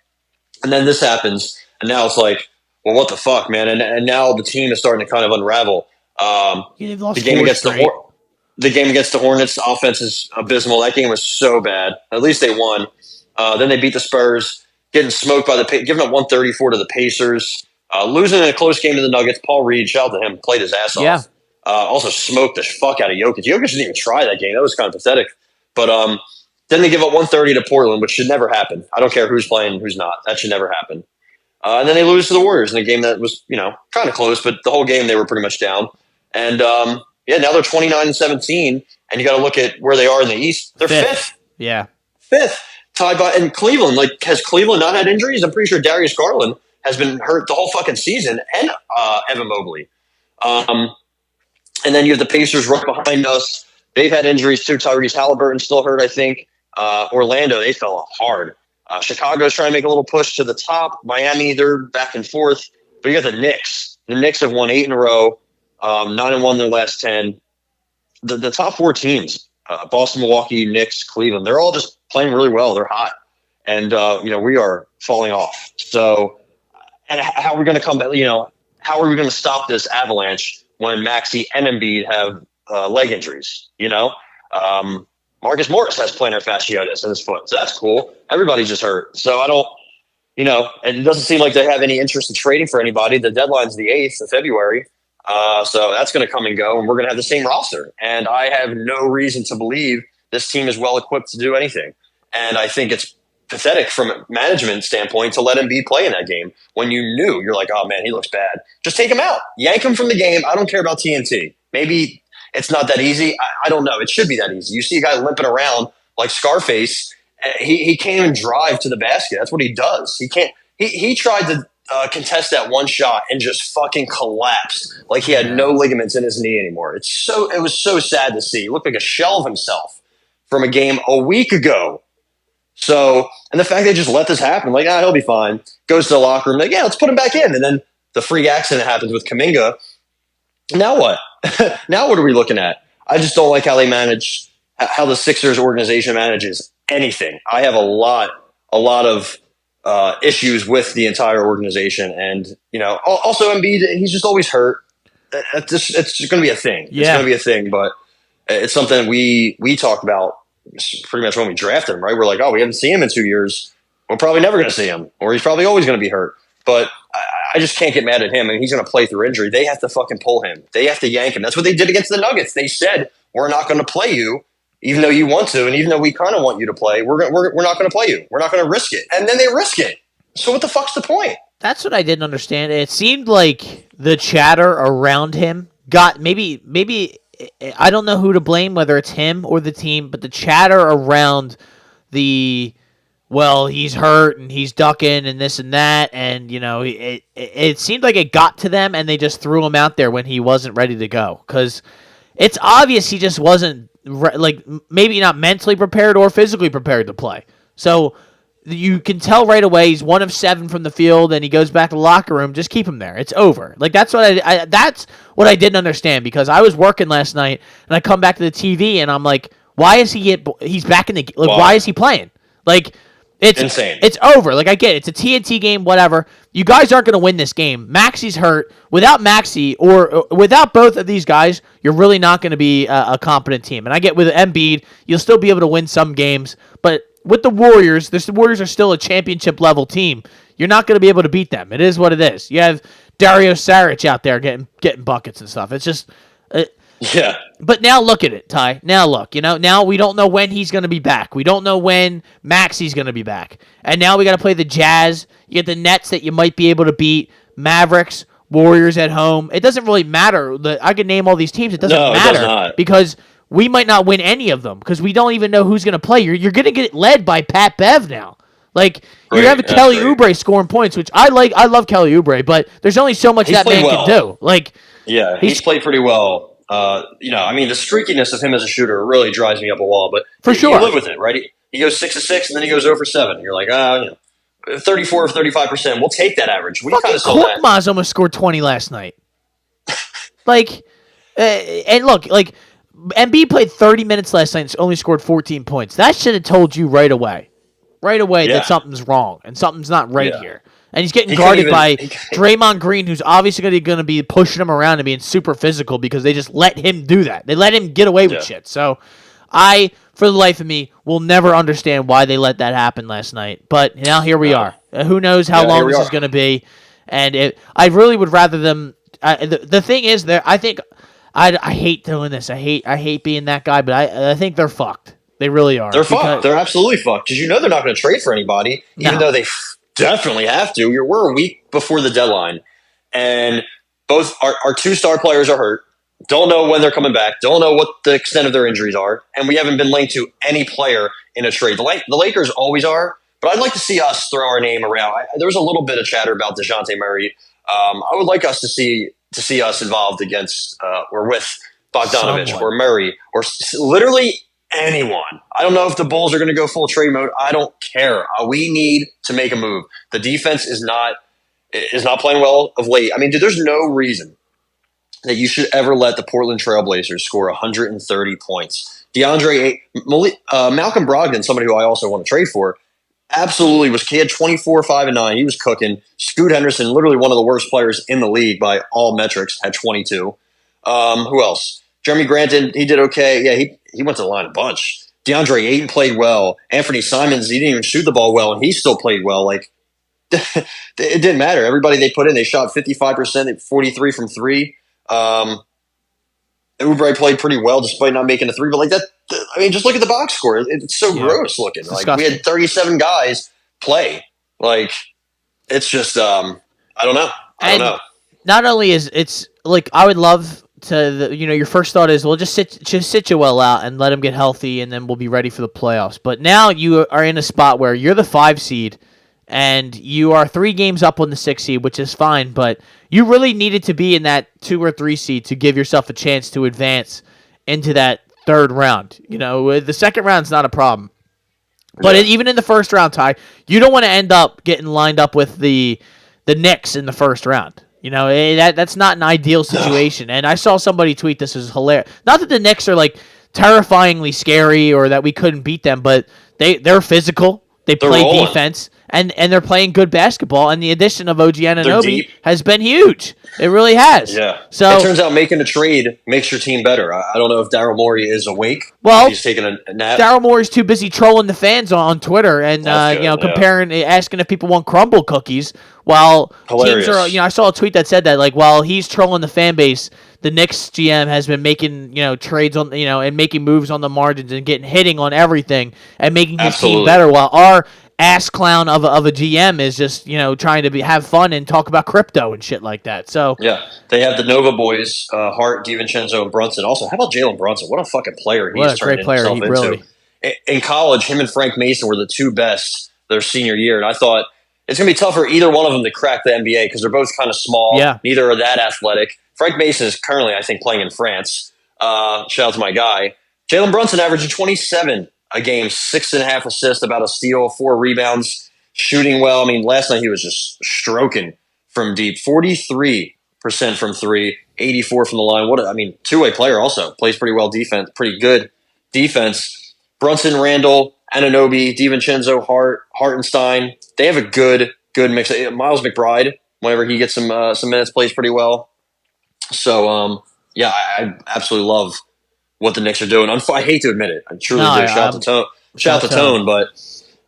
And then this happens, and now it's like, well, what the fuck, man? And now the team is starting to kind of unravel. The game against the Hornets, offense is abysmal. That game was so bad. At least they won. Then they beat the Spurs, getting smoked by giving up 134 to the Pacers, losing in a close game to the Nuggets. Paul Reed, shout out to him, played his ass off. Also smoked the fuck out of Jokic. Jokic didn't even try that game. That was kind of pathetic. But then they give up 130 to Portland, which should never happen. I don't care who's playing and who's not. That should never happen. And then they lose to the Warriors in a game that was, kind of close, but the whole game they were pretty much down. And now they're 29-17, and you got to look at where they are in the East. They're fifth. Yeah. Fifth. Tied by, and Cleveland, like, has Cleveland not had injuries? I'm pretty sure Darius Garland has been hurt the whole fucking season, and Evan Mobley. And then you have the Pacers right behind us. They've had injuries too. Tyrese Halliburton still hurt, I think. Orlando, they fell off hard. Chicago's trying to make a little push to the top. Miami, they're back and forth. But you got the Knicks. The Knicks have won 8 in a row. 9-1 in their last 10. The top 4 teams, Boston, Milwaukee, Knicks, Cleveland, they're all just playing really well. They're hot. And, we are falling off. So, and how are we going to come back? How are we going to stop this avalanche when Maxey and Embiid have leg injuries? Marcus Morris has plantar fasciitis in his foot. So that's cool. Everybody's just hurt. So I don't, and it doesn't seem like they have any interest in trading for anybody. The deadline's the 8th of February. So that's going to come and go, and we're going to have the same roster. And I have no reason to believe this team is well equipped to do anything. And I think it's pathetic from a management standpoint to let Embiid play in that game when you're like, oh man, he looks bad. Just take him out. Yank him from the game. I don't care about TNT. Maybe it's not that easy. I don't know. It should be that easy. You see a guy limping around like Scarface. He can't even drive to the basket. That's what he does. He can't. He tried to contest that one shot and just fucking collapsed like he had no ligaments in his knee anymore. It was so sad to see. He looked like a shell of himself from a game a week ago. So, and the fact they just let this happen, like, he'll be fine. Goes to the locker room, like, let's put him back in. And then the freak accident happens with Kuminga. Now what? Now what are we looking at? I just don't like how they manage, how the Sixers organization manages anything. I have a lot of issues with the entire organization, and also Embiid, he's just always hurt. It's just going to be a thing. Yeah. It's going to be a thing, but it's something we talked about pretty much when we drafted him. Right, we're like, oh, we haven't seen him in 2 years. We're probably never going to see him, or he's probably always going to be hurt. But I just can't get mad at him, and he's going to play through injury. They have to fucking pull him. They have to yank him. That's what they did against the Nuggets. They said, we're not going to play you, even though you want to, and even though we kind of want you to play. We're not going to play you. We're not going to risk it. And then they risk it. So what the fuck's the point? That's what I didn't understand. It seemed like the chatter around him got maybe I don't know who to blame, whether it's him or the team, but the chatter around he's hurt and he's ducking and this and that, and it seemed like it got to them, and they just threw him out there when he wasn't ready to go, because it's obvious he just wasn't maybe not mentally prepared or physically prepared to play. So you can tell right away he's 1 of 7 from the field, and he goes back to the locker room. Just keep him there. It's over. That's what I didn't understand, because I was working last night and I come back to the TV and I'm like, why is he's back in the why is he playing? It's insane. It's over. I get it. It's a TNT game, whatever. You guys aren't going to win this game. Maxi's hurt. Without Maxi or without both of these guys, you're really not going to be a competent team. And I get with Embiid, you'll still be able to win some games, but with the Warriors, the Warriors are still a championship level team. You're not going to be able to beat them. It is what it is. You have Dario Saric out there getting buckets and stuff. It's just yeah. But now look at it, Ty. Now look, now we don't know when he's going to be back. We don't know when Maxi's going to be back. And now we got to play the Jazz. You get the Nets that you might be able to beat, Mavericks, Warriors at home. It doesn't really matter. I can name all these teams. It doesn't matter. It does not. Because we might not win any of them, because we don't even know who's going to play. You're going to get led by Pat Bev now. You're going to have Kelly Oubre scoring points, which I like. I love Kelly Oubre, but there's only so much that man can do. Yeah, he's played pretty well. The streakiness of him as a shooter really drives me up a wall, but for sure, you live with it, right? He goes 6 of 6, and then he goes 0 for 7. You're like, 34 or 35%. We'll take that average. We kind of saw that. Korkmaz almost scored 20 last night. And look, Embiid played 30 minutes last night and only scored 14 points. That should have told you right away that something's wrong and something's not right here. And he's getting guarded by Draymond Green, who's obviously going to be pushing him around and being super physical, because they just let him do that. They let him get away with shit. So I, for the life of me, will never understand why they let that happen last night. But now here we are. Who knows how long this is going to be. And I really would rather them... the thing is, I think... I hate doing this. I hate being that guy, but I think they're fucked. They really are. They're fucked. They're absolutely fucked, because they're not going to trade for anybody, even though they definitely have to. We're a week before the deadline, and both our 2 star players are hurt. Don't know when they're coming back. Don't know what the extent of their injuries are, and we haven't been linked to any player in a trade. The Lakers always are, but I'd like to see us throw our name around. There was a little bit of chatter about DeJounte Murray. I would like us to see us involved against or with Bogdanovich or Murray or literally anyone. I don't know if the Bulls are going to go full trade mode. I don't care. We need to make a move. The defense is not playing well of late. I mean, dude, there's no reason that you should ever let the Portland Trailblazers score 130 points. Malcolm Brogdon, somebody who I also want to trade for, absolutely he had 24, 5, and 9. He was cooking. Scoot Henderson, literally one of the worst players in the league by all metrics, had 22. Who else? Jeremy Grant, he did okay. Yeah, he went to the line a bunch. DeAndre Ayton played well. Anthony Simons, he didn't even shoot the ball well, and he still played well. It didn't matter. Everybody they put in, they shot 55%, 43 from 3. Oubre played pretty well despite not making a 3, but just look at the box score. It's so gross looking. We had 37 guys play. It's just I don't know. I don't know. Not only is it's I would love to your first thought is just sit Joel out and let him get healthy, and then we'll be ready for the playoffs. But now you are in a spot where you're the 5 seed and you are 3 games up on the 6 seed, which is fine, but you really needed to be in that 2 or 3 seed to give yourself a chance to advance into that 3rd round. The 2nd round's not a problem. But even in the 1st round, Ty, you don't want to end up getting lined up with the Knicks in the 1st round. That's not an ideal situation. And I saw somebody tweet this is hilarious. Not that the Knicks are like terrifyingly scary or that we couldn't beat them, but they're physical. They play rolling. defense and they're playing good basketball. And the addition of OG Anunoby deep. has been huge. It really has. Yeah. So it turns out making a trade makes your team better. I don't know if Daryl Morey is awake. Well, he's taking a nap. Daryl Morey's too busy trolling the fans on Twitter and comparing, asking if people want crumble cookies. While Hilarious. teams are, I saw a tweet that said that while he's trolling the fan base, the Knicks GM has been making trades on and making moves on the margins and hitting on everything and making his team better. While our ass clown of a GM is just trying to have fun and talk about crypto and shit like that. So yeah, they have the Nova boys, Hart, DiVincenzo, and Brunson. Also, how about Jalen Brunson? What a fucking player he's turned himself into. Really... In college, him and Frank Mason were the two best their senior year, and I thought it's going to be tough for either one of them to crack the NBA because they're both kind of small. Yeah. Neither are that athletic. Frank Mason is currently, I think, playing in France. Shout out to my guy. Jalen Brunson averaging 27 a game, 6.5 assists, about a steal, 4 rebounds, shooting well. I mean, last night he was just stroking from deep. 43% from three, 84 from the line. Two-way player also. Plays pretty well defense, pretty good defense. Brunson, Randall, Anunoby, DiVincenzo, Hart, Hartenstein. They have a good mix. Miles McBride, whenever he gets some minutes, plays pretty well. So, I absolutely love what the Knicks are doing. I hate to admit it. I truly do. Shout out to Tone, but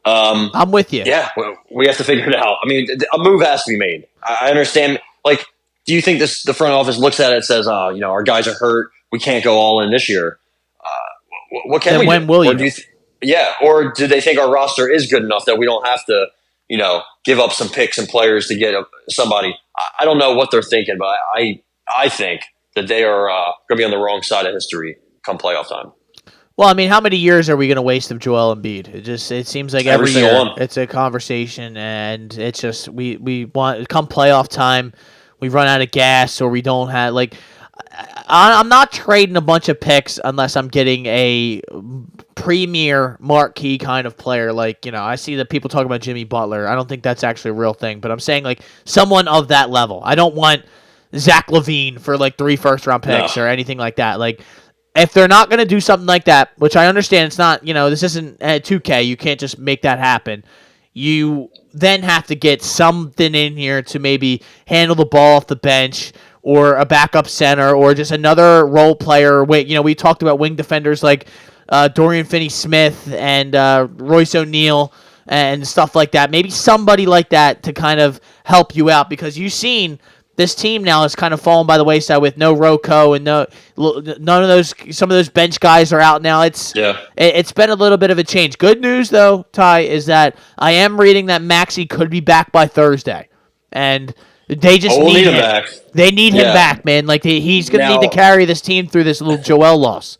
I'm with you. Yeah, we have to figure it out. I mean, a move has to be made. I understand. Like, do you think the front office looks at it and says, our guys are hurt. We can't go all in this year. What can we do? When will you? Or do they think our roster is good enough that we don't have to, give up some picks and players to get somebody? I don't know what they're thinking, but I think that they are going to be on the wrong side of history come playoff time. Well, I mean, how many years are we going to waste of Joel Embiid? It seems like every year it's a conversation, and it's just we want come playoff time, we run out of gas or we don't have I'm not trading a bunch of picks unless I'm getting a premier marquee kind of player. I see that people talk about Jimmy Butler. I don't think that's actually a real thing, but I'm saying someone of that level. I don't want Zach LaVine for 3 first-round picks or anything like that. If they're not going to do something like that, which I understand it's not, this isn't 2K. You can't just make that happen. You then have to get something in here to maybe handle the ball off the bench or a backup center or just another role player. We talked about wing defenders like Dorian Finney-Smith and Royce O'Neal and stuff like that. Maybe somebody like that to kind of help you out because you've seen – this team now has kind of fallen by the wayside with no Rocco and none of those. Some of those bench guys are out now. It's been a little bit of a change. Good news though, Ty, is that I am reading that Maxey could be back by Thursday, and they just need him back. They need him back, man. He's going to need to carry this team through this little Joel loss.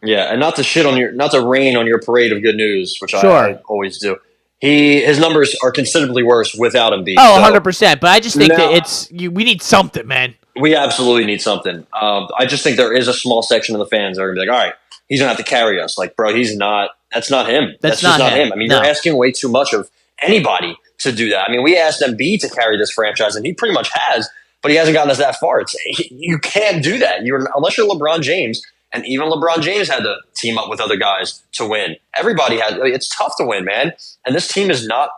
Yeah, and not to rain on your parade of good news, which I always do. His numbers are considerably worse without Embiid. Oh, 100%. But I just think that we need something, man. We absolutely need something. I just think there is a small section of the fans that are going to be like, all right, he's going to have to carry us. Bro, he's not. That's not him. That's just not him. I mean, you're asking way too much of anybody to do that. I mean, we asked Embiid to carry this franchise, and he pretty much has, but he hasn't gotten us that far. You can't do that. Unless you're LeBron James. And even LeBron James had to team up with other guys to win. Everybody had. It's tough to win, man. And this team is not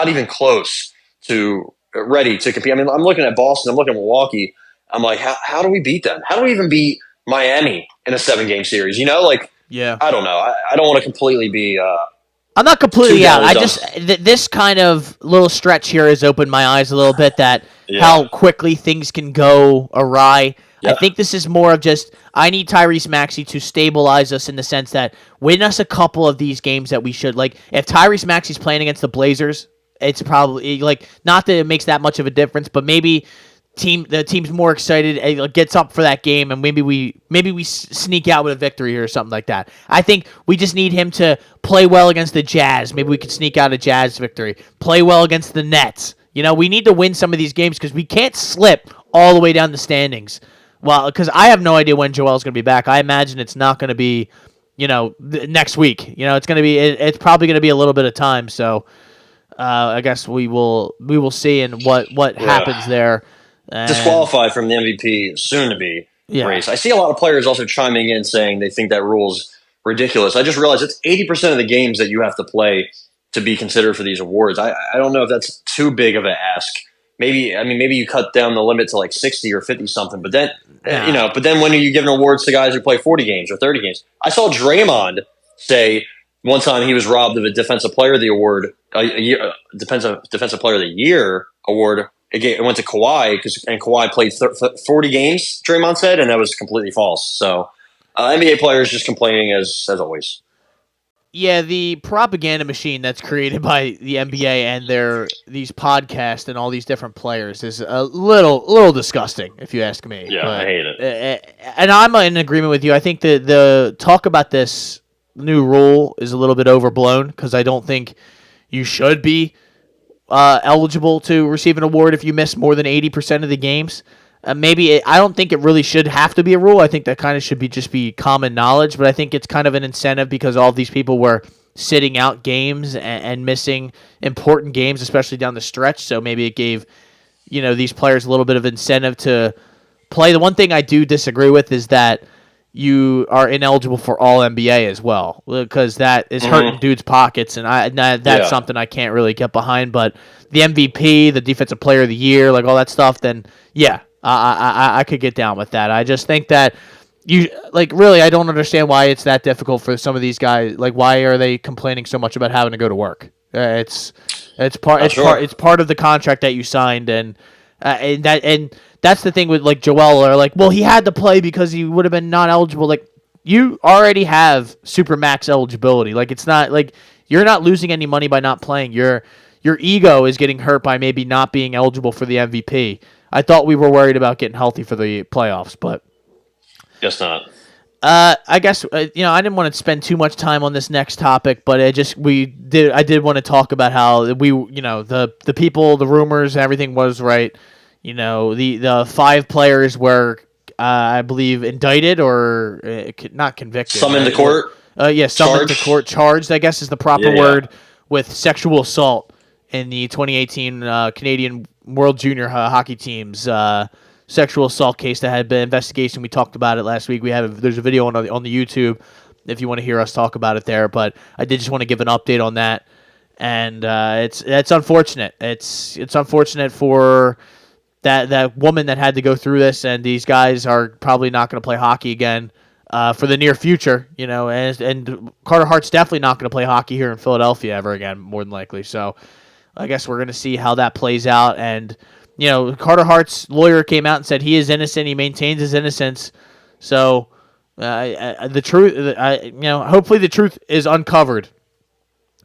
even close to ready to compete. I mean, I'm looking at Boston. I'm looking at Milwaukee. I'm like, how do we beat them? How do we even beat Miami in a 7-game series? Yeah. I don't know. I don't want to completely be. I'm not completely out. I just this kind of little stretch here has opened my eyes a little bit that how quickly things can go awry. Yeah. I think this is more of just I need Tyrese Maxey to stabilize us in the sense that win us a couple of these games that we should. If Tyrese Maxey's playing against the Blazers, it's probably not that it makes that much of a difference, but maybe the team's more excited, gets up for that game, and maybe we sneak out with a victory or something like that. I think we just need him to play well against the Jazz. Maybe we could sneak out a Jazz victory. Play well against the Nets. We need to win some of these games because we can't slip all the way down the standings. Well, because I have no idea when Joel's going to be back. I imagine it's not going to be, next week. It's going to be. It's probably going to be a little bit of time. So, I guess we will see and what happens there. disqualified from the MVP soon to be race. I see a lot of players also chiming in saying they think that rule's ridiculous. I just realized it's 80% of the games that you have to play to be considered for these awards. I don't know if that's too big of an ask. Maybe you cut down the limit to like 60 or 50 something, but then when are you giving awards to guys who play 40 games or 30 games? I saw Draymond say one time he was robbed of a Defensive Player of the Award, Defensive Player of the Year award. It went to Kawhi and Kawhi played 40 games, Draymond said, and that was completely false. So NBA players just complaining as always. Yeah, the propaganda machine that's created by the NBA and these podcasts and all these different players is a little disgusting, if you ask me. Yeah, I hate it. And I'm in agreement with you. I think the talk about this new rule is a little bit overblown because I don't think you should be eligible to receive an award if you miss more than 80% of the games. I don't think it really should have to be a rule. I think that kind of should just be common knowledge, but I think it's kind of an incentive because all these people were sitting out games and missing important games, especially down the stretch. So maybe it gave, these players a little bit of incentive to play. The one thing I do disagree with is that you are ineligible for all NBA as well, because that is hurting dudes' pockets, and that's something I can't really get behind. But the MVP, the Defensive Player of the Year, like all that stuff, then yeah. I could get down with that. I just think that really, I don't understand why it's that difficult for some of these guys. Like, why are they complaining so much about having to go to work? It's part of the contract that you signed, and that's the thing with like Joel, or like, well, he had to play because he would have been not eligible. Like, you already have super max eligibility. Like, it's not like you're not losing any money by not playing. Your ego is getting hurt by maybe not being eligible for the MVP. I thought we were worried about getting healthy for the playoffs, but guess not. I guess I didn't want to spend too much time on this next topic, but I did want to talk about how the people, the rumors, everything was right. The 5 players were I believe indicted or not convicted. Summoned to court. Summoned to court, charged, I guess is the proper word, with sexual assault in the 2018 Canadian World Junior Hockey Team's sexual assault case that had been investigation. We talked about it last week. There's a video on the YouTube if you want to hear us talk about it there. But I did just want to give an update on that, and it's unfortunate. It's unfortunate for that woman that had to go through this, and these guys are probably not going to play hockey again for the near future. And Carter Hart's definitely not going to play hockey here in Philadelphia ever again, more than likely. So I guess we're going to see how that plays out. And, Carter Hart's lawyer came out and said he is innocent. He maintains his innocence. So the truth, hopefully the truth is uncovered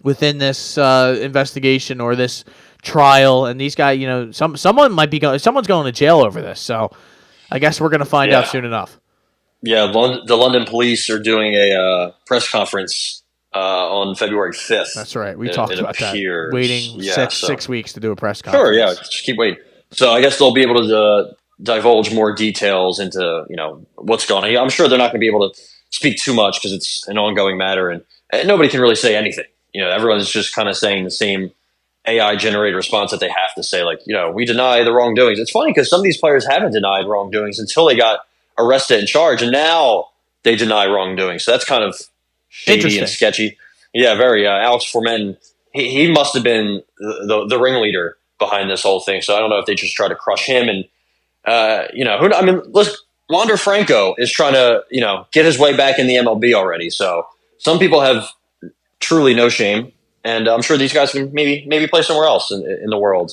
within this investigation or this trial. And these guys, someone's going to jail over this. So I guess we're going to find out soon enough. Yeah, the London police are doing a press conference on February 5th. That's right. We talked about that. Waiting 6 weeks to do a press conference. Sure, yeah. Just keep waiting. So I guess they'll be able to divulge more details into, what's going on. I'm sure they're not going to be able to speak too much because it's an ongoing matter and nobody can really say anything. Everyone's just kind of saying the same AI-generated response that they have to say, like, we deny the wrongdoings. It's funny because some of these players haven't denied wrongdoings until they got arrested and charged, and now they deny wrongdoing. So that's kind of shady and sketchy. Yeah, very. Alex Foreman, he must have been the ringleader behind this whole thing. So I don't know if they just try to crush him. And, Wander Franco is trying to, get his way back in the MLB already. So some people have truly no shame. And I'm sure these guys can maybe play somewhere else in the world.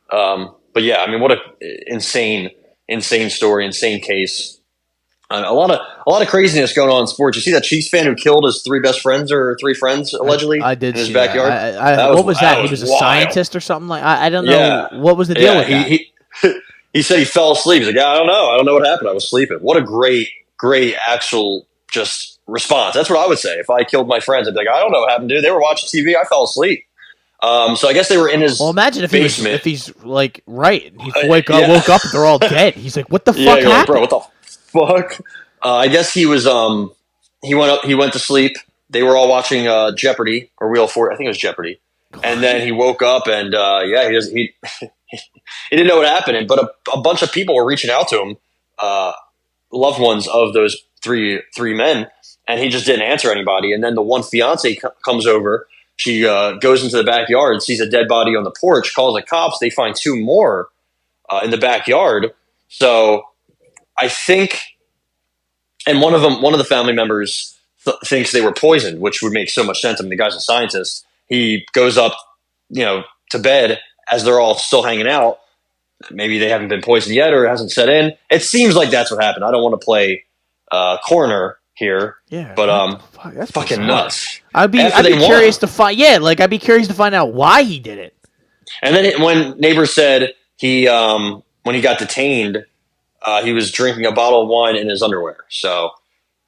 But yeah, what a insane story, insane case. A lot of craziness going on in sports. You see that Chiefs fan who killed his 3 best friends or 3 friends allegedly I did in his see backyard. What was that? He was a scientist or something like. I don't know. Yeah. What was the deal with that? He said he fell asleep. He's like, I don't know what happened. I was sleeping. What a great actual just response. That's what I would say if I killed my friends. I'd be like, I don't know what happened, dude. They were watching TV. I fell asleep. So I guess they were in his. Well, imagine if he's like right. He woke up. They're all dead. He's like, what the fuck happened? Like, bro, what the fuck? I guess he was. He went to sleep. They were all watching Jeopardy or Wheel of Fortune. I think it was Jeopardy. And then he woke up and he he didn't know what happened. But a bunch of people were reaching out to him, loved ones of those three men, and he just didn't answer anybody. And then the one fiance comes over. She goes into the backyard, sees a dead body on the porch, calls the cops. They find two more in the backyard. So I think, and one of the family members thinks they were poisoned, which would make so much sense. I mean, the guy's a scientist. He goes up, to bed as they're all still hanging out. Maybe they haven't been poisoned yet, or it hasn't set in. It seems like that's what happened. I don't want to play coroner here, but that's fucking bizarre. nuts. I'd be curious to find. Yeah, like I'd be curious to find out why he did it. And then when neighbors said he, when he got detained, he was drinking a bottle of wine in his underwear. So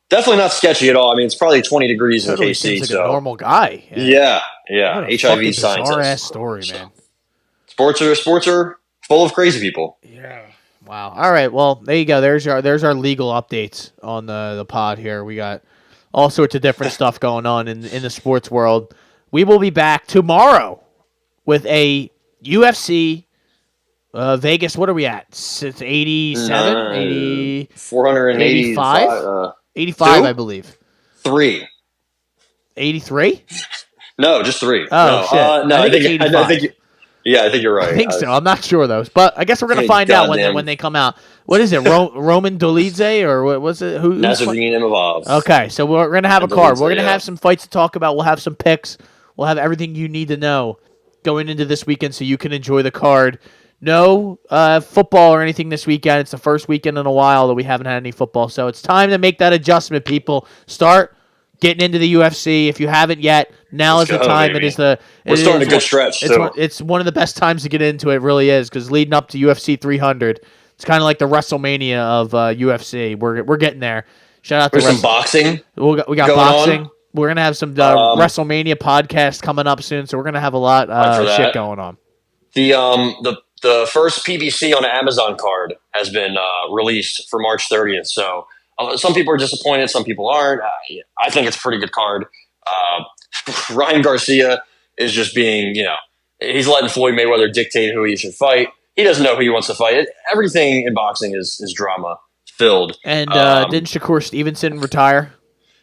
definitely not sketchy at all. I mean, it's probably 20 degrees totally in KC. Seems like so a normal guy. Yeah. HIV scientist. Bizarre-ass story, man. Sports are full of crazy people. Yeah. Wow. All right. Well, there you go. There's our legal updates on the pod here. We got all sorts of different stuff going on in the sports world. We will be back tomorrow with a UFC Vegas. What are we at? It's 87, 80, 485, 85, I believe. 3. 83? No, just 3. Oh, shit. No, I think I think you're right. I think so. I'm not sure though, but I guess we're gonna find out when they come out. What is it, Roman Dolidze or what was it? Nasruddin Imavov. Okay, so we're gonna have a card. We're gonna yeah. have some fights to talk about. We'll have some picks. We'll have everything you need to know going into this weekend, so you can enjoy the card. No football or anything this weekend. It's the first weekend in a while that we haven't had any football, so it's time to make that adjustment. People, start getting into the UFC. If you haven't yet, now is the time. Baby. We're starting a good stretch. It's one of the best times to get into it. Really is, because leading up to UFC 300, it's kind of like the WrestleMania of UFC. We're getting there. Shout out to some boxing. We got boxing. On. We're gonna have some WrestleMania podcast coming up soon, so we're gonna have a lot of shit going on. The first PBC on Amazon card has been released for March 30th. So some people are disappointed, some people aren't. I think it's a pretty good card. Ryan Garcia is just being, he's letting Floyd Mayweather dictate who he should fight. He doesn't know who he wants to fight. Everything in boxing is drama filled. And didn't Shakur Stevenson retire?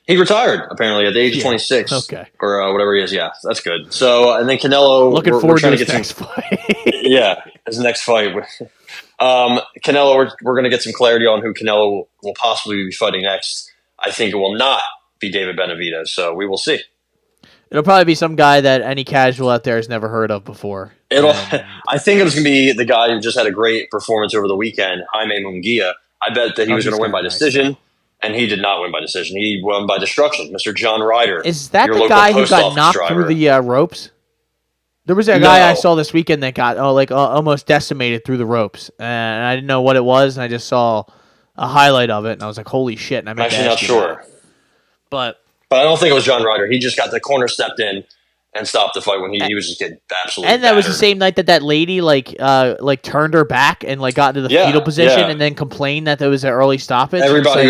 He retired apparently at the age of 26. Okay. Or whatever he is. Yeah, that's good. So, and then Canelo. Looking forward to his next fight. Yeah, his next fight. Canelo, we're going to get some clarity on who Canelo will possibly be fighting next. I think it will not be David Benavidez, so we will see. It'll probably be some guy that any casual out there has never heard of before. I think it's going to be the guy who just had a great performance over the weekend, Jaime Munguia. I bet that he was going to win by decision, and he did not win by decision. He won by destruction. Mr. John Ryder. Is that the guy who got knocked through the ropes? There was a guy I saw this weekend that got almost decimated through the ropes, and I didn't know what it was, and I just saw a highlight of it, and I was like, "Holy shit!" And I'm actually not sure, but I don't think it was John Ryder. He just got the corner stepped in and stopped the fight when he was just getting absolutely. And that was the same night that lady turned her back and got into the fetal position and then complained that there was an early stoppage. Everybody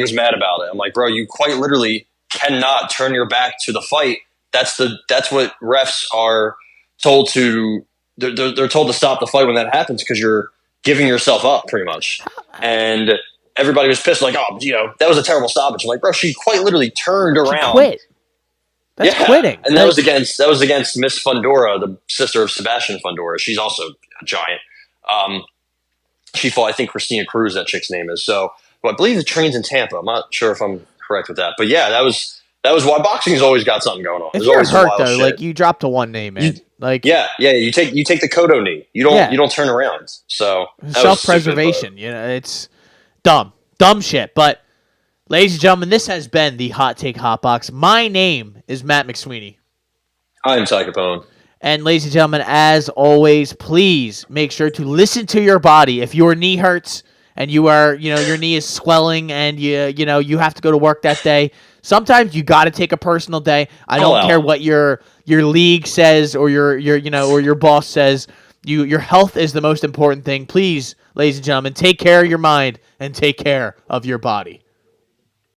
was mad about it. I'm like, bro, you quite literally cannot turn your back to the fight. That's what refs are told to. They're told to stop the fight when that happens because you're giving yourself up pretty much. And everybody was pissed, like, oh, that was a terrible stoppage. I'm like, bro, she quite literally turned around. She quit. That's quitting. And that was against Miss Fundora, the sister of Sebastian Fundora. She's also a giant. She fought, I think, Christina Cruz, that chick's name is. So, I believe the train's in Tampa. I'm not sure if I'm correct with that. But yeah, that was why boxing's always got something going on. If you're hurt though, you drop to one knee, man. You take the Kodo knee. You don't turn around. So self-preservation. It's dumb shit. But ladies and gentlemen, this has been the Hot Take Hot Box. My name is Matt McSweeney. I'm Ty Capone. And ladies and gentlemen, as always, please make sure to listen to your body. If your knee hurts and you are, your knee is swelling and you have to go to work that day, sometimes you got to take a personal day. I don't care what your league says or your boss says. Your health is the most important thing. Please, ladies and gentlemen, take care of your mind and take care of your body.